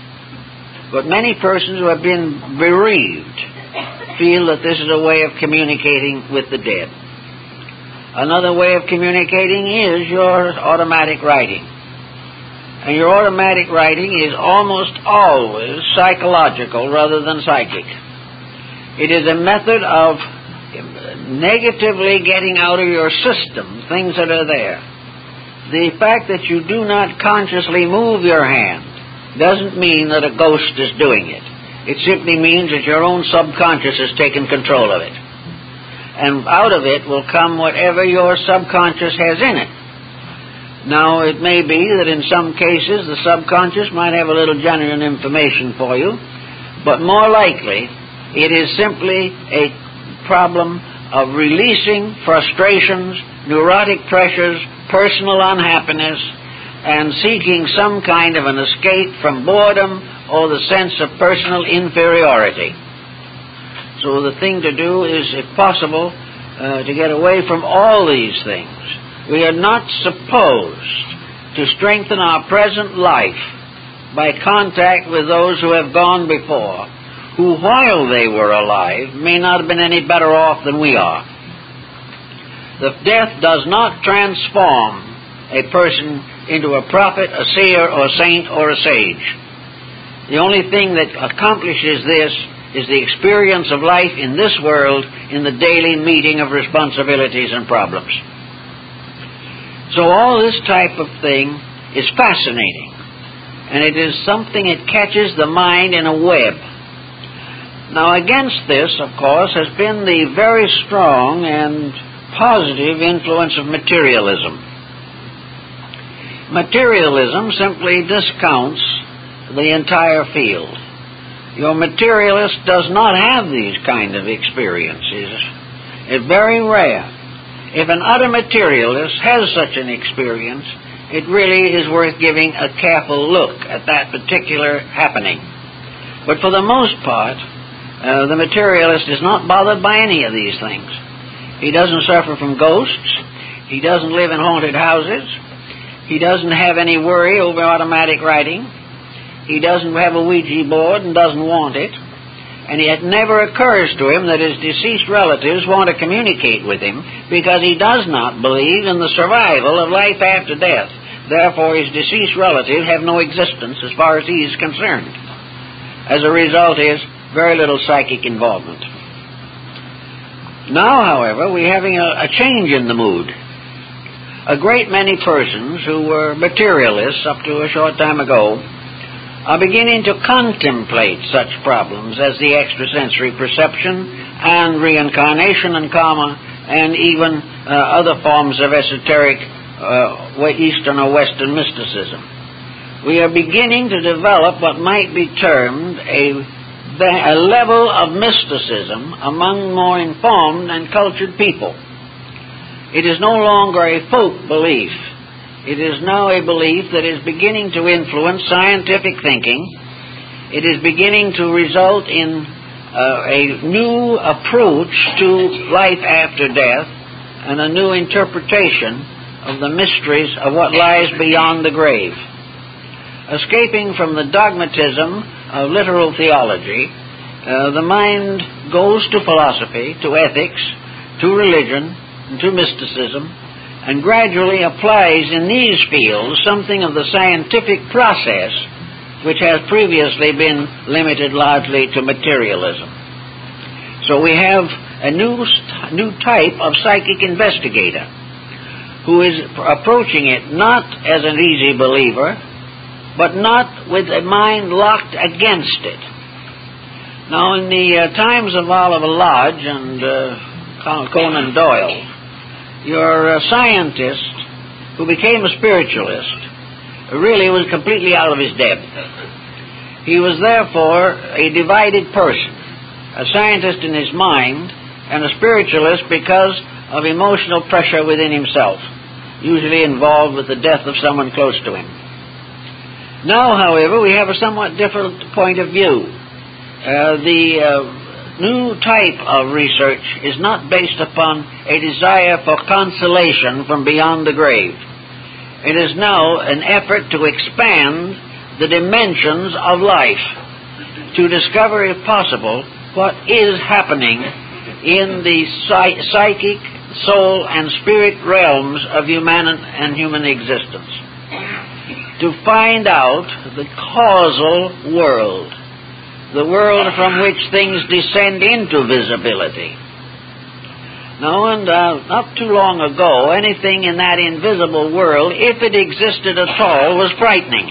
But many persons who have been bereaved feel that this is a way of communicating with the dead. Another way of communicating is your automatic writing. And your automatic writing is almost always psychological rather than psychic. It is a method of negatively getting out of your system things that are there. The fact that you do not consciously move your hand doesn't mean that a ghost is doing it. It simply means that your own subconscious has taken control of it. And out of it will come whatever your subconscious has in it. Now, it may be that in some cases the subconscious might have a little genuine information for you, but more likely it is simply a problem of releasing frustrations, neurotic pressures, personal unhappiness, and seeking some kind of an escape from boredom or the sense of personal inferiority. So the thing to do is, if possible, to get away from all these things. We are not supposed to strengthen our present life by contact with those who have gone before, who, while they were alive, may not have been any better off than we are. The death does not transform a person into a prophet, a seer, or a saint, or a sage. The only thing that accomplishes this is the experience of life in this world in the daily meeting of responsibilities and problems. So all this type of thing is fascinating, and it is something that catches the mind in a web. Now, against this, of course, has been the very strong and positive influence of materialism. Materialism simply discounts the entire field. Your materialist does not have these kind of experiences. It's very rare. If an utter materialist has such an experience, it really is worth giving a careful look at that particular happening. But for the most part, The materialist is not bothered by any of these things. He doesn't suffer from ghosts. He doesn't live in haunted houses. He doesn't have any worry over automatic writing. He doesn't have a Ouija board and doesn't want it. And it never occurs to him that his deceased relatives want to communicate with him because he does not believe in the survival of life after death. Therefore, his deceased relatives have no existence as far as he is concerned. As a result is very little psychic involvement. Now, however, we're having a change in the mood. A great many persons who were materialists up to a short time ago are beginning to contemplate such problems as the extrasensory perception and reincarnation and karma and even other forms of esoteric Eastern or Western mysticism. We are beginning to develop what might be termed a level of mysticism among more informed and cultured people. It is no longer a folk belief. It is now a belief that is beginning to influence scientific thinking. It is beginning to result in a new approach to life after death and a new interpretation of the mysteries of what lies beyond the grave. Escaping from the dogmatism of literal theology, the mind goes to philosophy, to ethics, to religion, and to mysticism, and gradually applies in these fields something of the scientific process which has previously been limited largely to materialism. So we have a new type of psychic investigator who is approaching it not as an easy believer, but not with a mind locked against it. Now, in the times of Oliver Lodge and Conan Doyle, your scientist who became a spiritualist really was completely out of his depth. He was therefore a divided person, a scientist in his mind and a spiritualist because of emotional pressure within himself, usually involved with the death of someone close to him. Now, however, we have a somewhat different point of view. The new type of research is not based upon a desire for consolation from beyond the grave. It is now an effort to expand the dimensions of life, to discover, if possible, what is happening in the psychic, soul, and spirit realms of human existence. To find out the causal world, the world from which things descend into visibility. Now, and not too long ago, anything in that invisible world, if it existed at all, was frightening.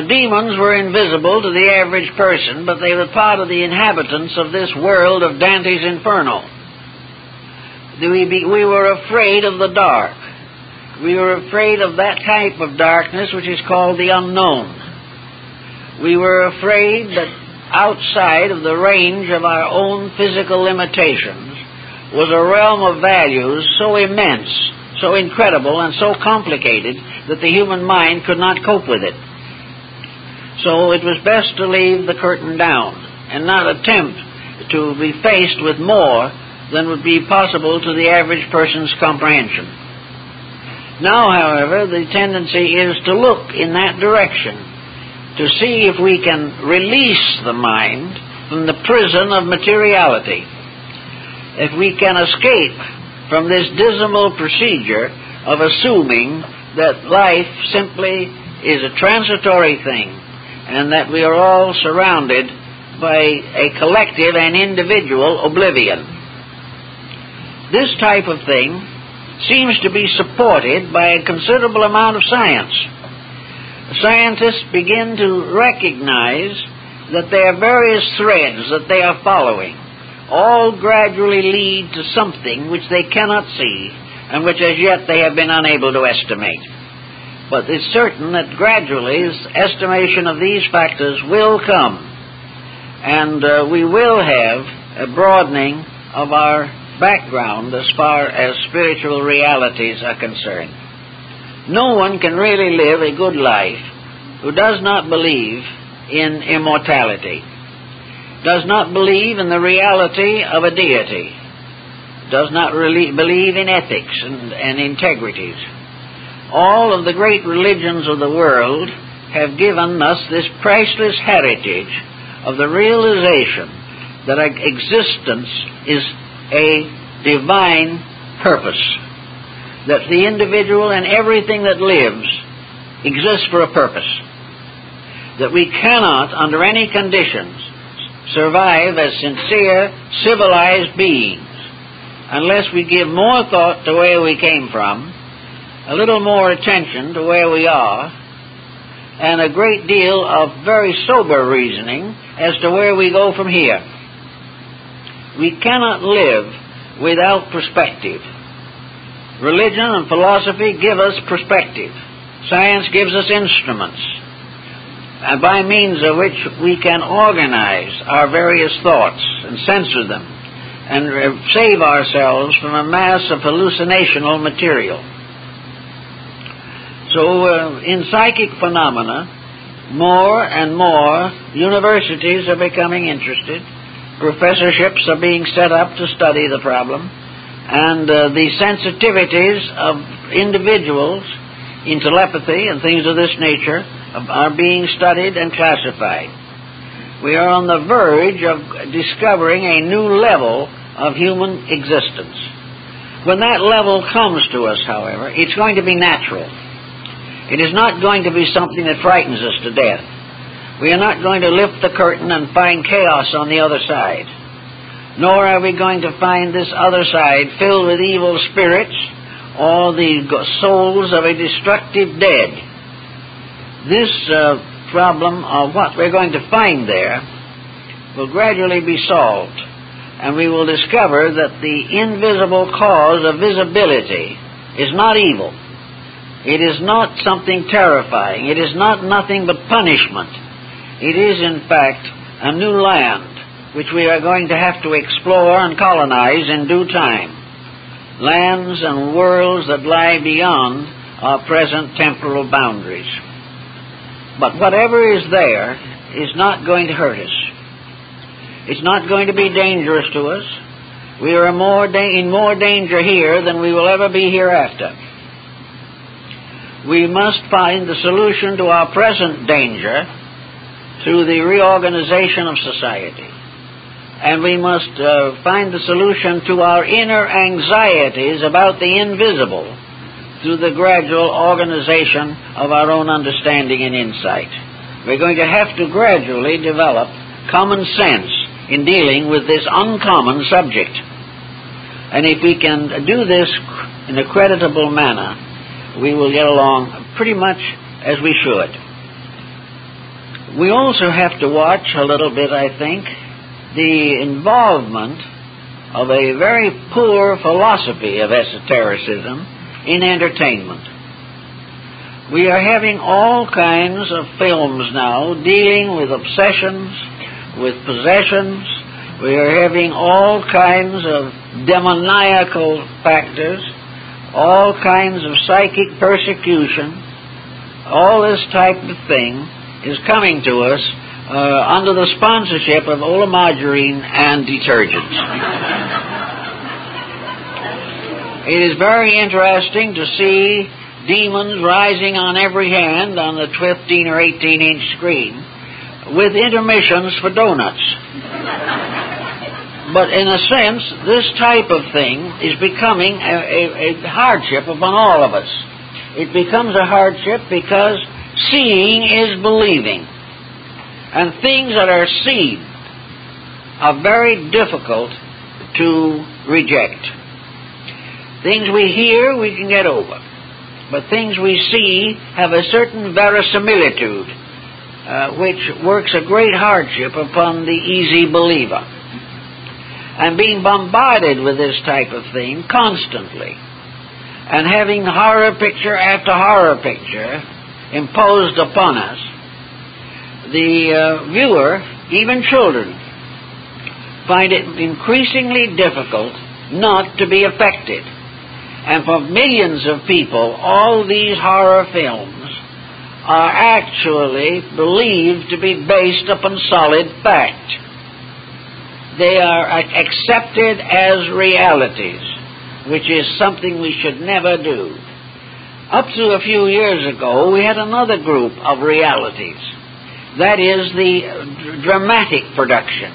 Demons were invisible to the average person, but they were part of the inhabitants of this world of Dante's Inferno. We were afraid of the dark. We were afraid of that type of darkness which is called the unknown. We were afraid that outside of the range of our own physical limitations was a realm of values so immense, so incredible, and so complicated that the human mind could not cope with it. So it was best to leave the curtain down and not attempt to be faced with more than would be possible to the average person's comprehension. Now, however, the tendency is to look in that direction, to see if we can release the mind from the prison of materiality, if we can escape from this dismal procedure of assuming that life simply is a transitory thing and that we are all surrounded by a collective and individual oblivion. This type of thing seems to be supported by a considerable amount of science. Scientists begin to recognize that there are various threads that they are following, all gradually lead to something which they cannot see and which as yet they have been unable to estimate. But it's certain that gradually estimation of these factors will come, and we will have a broadening of our background as far as spiritual realities are concerned. No one can really live a good life who does not believe in immortality. does not believe in the reality of a deity, does not really believe in ethics and integrities. All of the great religions of the world have given us this priceless heritage of the realization that existence is a divine purpose, that the individual and everything that lives exists for a purpose, that we cannot, under any conditions, survive as sincere, civilized beings unless we give more thought to where we came from, a little more attention to where we are, and a great deal of very sober reasoning as to where we go from here. We cannot live without perspective. Religion and philosophy give us perspective. Science gives us instruments, and by means of which we can organize our various thoughts and censor them and save ourselves from a mass of hallucinational material. So in psychic phenomena, more and more universities are becoming interested. Professorships are being set up to study the problem, and the sensitivities of individuals in telepathy and things of this nature are being studied and classified. We are on the verge of discovering a new level of human existence. When that level comes to us, however, it's going to be natural. It is not going to be something that frightens us to death. We are not going to lift the curtain and find chaos on the other side. Nor are we going to find this other side filled with evil spirits or the souls of a destructive dead. This problem of what we're going to find there will gradually be solved, and we will discover that the invisible cause of visibility is not evil. It is not something terrifying. It is not nothing but punishment. It is, in fact, a new land which we are going to have to explore and colonize in due time. Lands and worlds that lie beyond our present temporal boundaries. But whatever is there is not going to hurt us. It's not going to be dangerous to us. We are in more danger here than we will ever be hereafter. We must find the solution to our present danger through the reorganization of society. And we must find the solution to our inner anxieties about the invisible through the gradual organization of our own understanding and insight. We're going to have to gradually develop common sense in dealing with this uncommon subject. And if we can do this in a creditable manner, we will get along pretty much as we should. We also have to watch a little bit, I think, the involvement of a very poor philosophy of esotericism in entertainment. We are having all kinds of films now dealing with obsessions, with possessions. We are having all kinds of demoniacal factors, all kinds of psychic persecution. All this type of thing is coming to us under the sponsorship of Olamargarine and detergents. It is very interesting to see demons rising on every hand on the 15 or 18-inch screen with intermissions for donuts. But in a sense, this type of thing is becoming a hardship upon all of us. It becomes a hardship because seeing is believing. And things that are seen are very difficult to reject. Things we hear, we can get over. But things we see have a certain verisimilitude, which works a great hardship upon the easy believer. And being bombarded with this type of thing constantly, and having horror picture after horror picture imposed upon us, the viewer, even children, find it increasingly difficult not to be affected. And for millions of people, all these horror films are actually believed to be based upon solid fact. They are accepted as realities, which is something we should never do. Up to a few years ago, we had another group of realities. That is the dramatic production,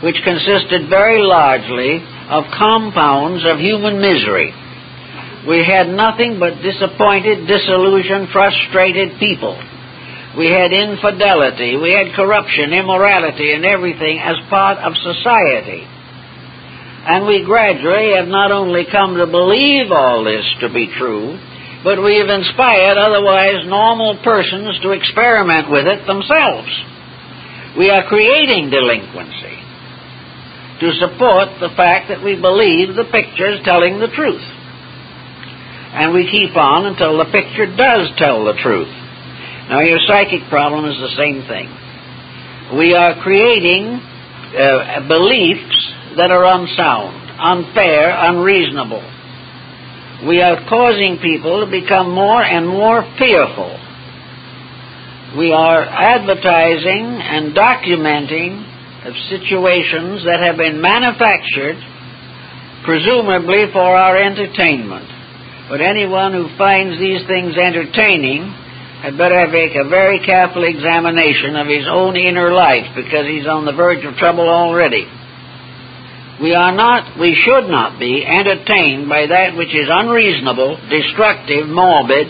which consisted very largely of compounds of human misery. We had nothing but disappointed, disillusioned, frustrated people. We had infidelity, we had corruption, immorality, and everything as part of society. And we gradually have not only come to believe all this to be true, but we have inspired otherwise normal persons to experiment with it themselves. We are creating delinquency to support the fact that we believe the picture is telling the truth. And we keep on until the picture does tell the truth. Now, your psychic problem is the same thing. We are creating beliefs that are unsound, unfair, unreasonable. We are causing people to become more and more fearful. We are advertising and documenting situations that have been manufactured, presumably for our entertainment. But anyone who finds these things entertaining had better make a very careful examination of his own inner life, because he's on the verge of trouble already. We should not be entertained by that which is unreasonable, destructive, morbid,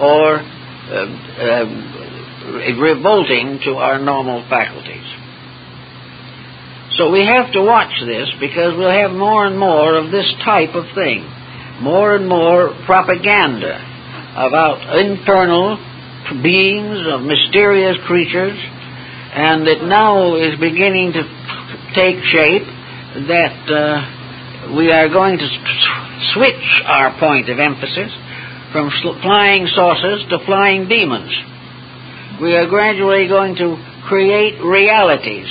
or revolting to our normal faculties. So we have to watch this, because we'll have more and more of this type of thing, more and more propaganda about infernal beings, of mysterious creatures, and it now is beginning to take shape that we are going to switch our point of emphasis from flying saucers to flying demons. We are gradually going to create realities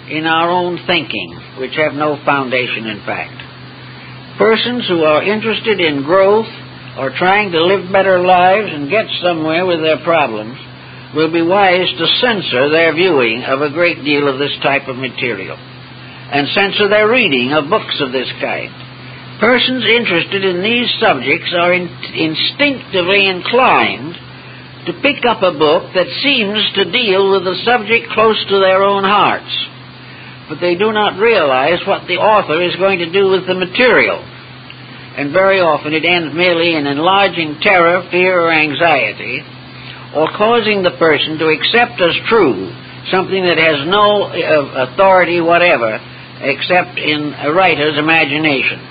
in our own thinking, which have no foundation in fact. Persons who are interested in growth or trying to live better lives and get somewhere with their problems will be wise to censor their viewing of a great deal of this type of material, and censor their reading of books of this kind. Persons interested in these subjects are instinctively inclined to pick up a book that seems to deal with a subject close to their own hearts, but they do not realize what the author is going to do with the material, and very often it ends merely in enlarging terror, fear, or anxiety, or causing the person to accept as true something that has no authority whatever except in a writer's imagination.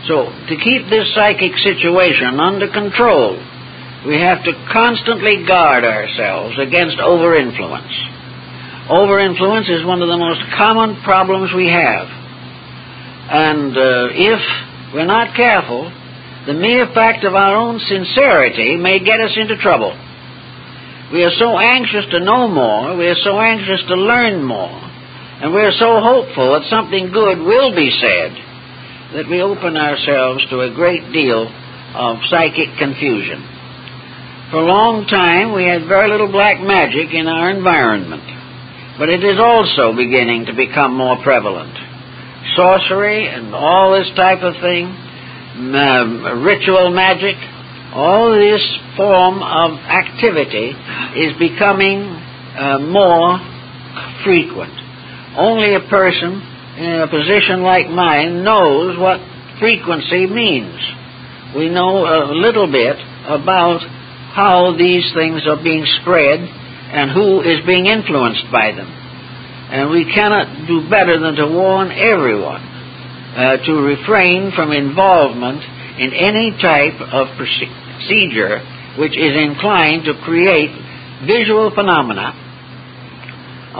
So, to keep this psychic situation under control, we have to constantly guard ourselves against over-influence. Over-influence is one of the most common problems we have. And if we're not careful, the mere fact of our own sincerity may get us into trouble. We are so anxious to know more, we are so anxious to learn more, and we are so hopeful that something good will be said that we open ourselves to a great deal of psychic confusion. For a long time we had very little black magic in our environment, but it is also beginning to become more prevalent. Sorcery and all this type of thing, ritual magic, all this form of activity is becoming more frequent. Only a person in a position like mine knows what frequency means. We know a little bit about how these things are being spread and who is being influenced by them. And we cannot do better than to warn everyone to refrain from involvement in any type of procedure which is inclined to create visual phenomena.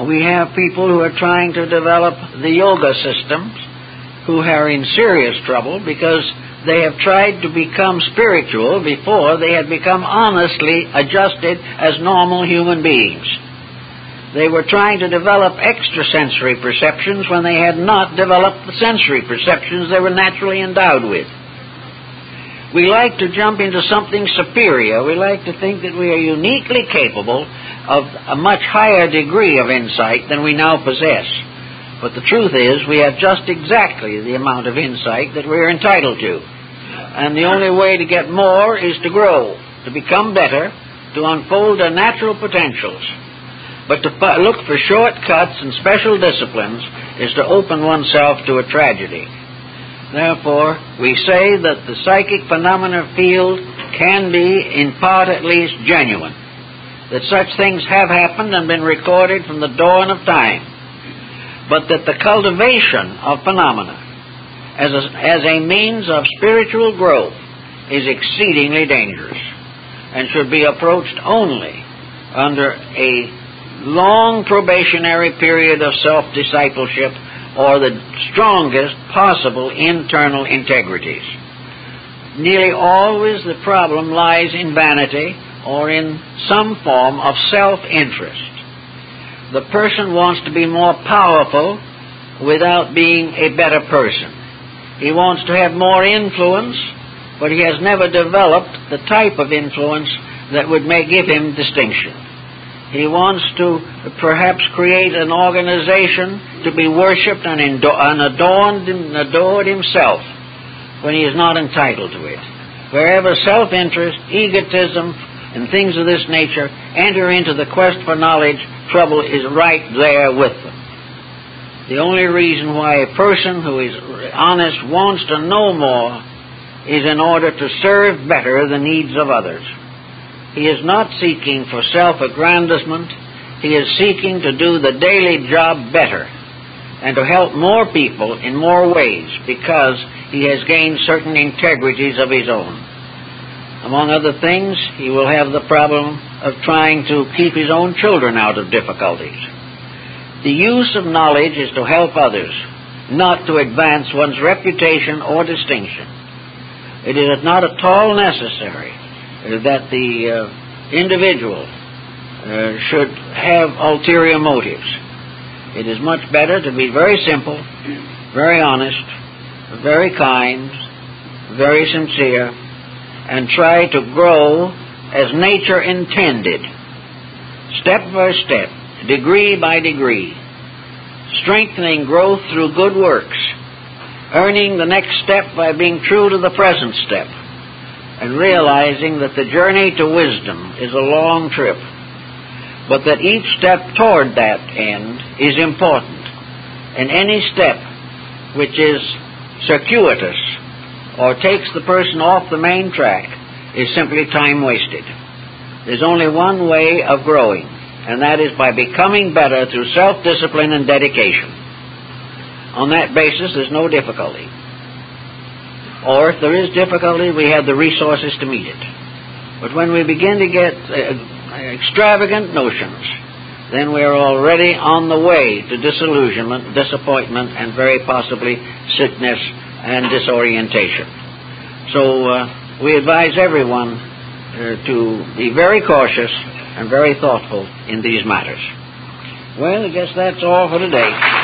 We have people who are trying to develop the yoga systems who are in serious trouble because they have tried to become spiritual before they had become honestly adjusted as normal human beings. They were trying to develop extrasensory perceptions when they had not developed the sensory perceptions they were naturally endowed with. We like to jump into something superior. We like to think that we are uniquely capable of a much higher degree of insight than we now possess. But the truth is, we have just exactly the amount of insight that we're entitled to. And the only way to get more is to grow, to become better, to unfold our natural potentials. But to look for shortcuts and special disciplines is to open oneself to a tragedy. Therefore, we say that the psychic phenomena field can be, in part at least, genuine. That such things have happened and been recorded from the dawn of time. But that the cultivation of phenomena as a means of spiritual growth is exceedingly dangerous and should be approached only under a long probationary period of self-discipleship or the strongest possible internal integrities. Nearly always the problem lies in vanity or in some form of self-interest. The person wants to be more powerful without being a better person. He wants to have more influence, but he has never developed the type of influence that would give him distinction. He wants to perhaps create an organization to be worshipped and adorned and adored himself when he is not entitled to it. Wherever self-interest, egotism, and things of this nature enter into the quest for knowledge, trouble is right there with them. The only reason why a person who is honest wants to know more is in order to serve better the needs of others. He is not seeking for self-aggrandizement. He is seeking to do the daily job better and to help more people in more ways because he has gained certain integrities of his own. Among other things, he will have the problem of trying to keep his own children out of difficulties. The use of knowledge is to help others, not to advance one's reputation or distinction. It is not at all necessary that the individual should have ulterior motives. It is much better to be very simple, very honest, very kind, very sincere, and try to grow as nature intended, step by step, degree by degree, strengthening growth through good works, earning the next step by being true to the present step, and realizing that the journey to wisdom is a long trip, but that each step toward that end is important, and any step which is circuitous or takes the person off the main track is simply time wasted. There's only one way of growing, and that is by becoming better through self-discipline and dedication. On that basis, there's no difficulty. Or if there is difficulty, we have the resources to meet it. But when we begin to get extravagant notions, then we are already on the way to disillusionment, disappointment, and very possibly sickness and disorientation. So we advise everyone to be very cautious and very thoughtful in these matters. Well, I guess that's all for today.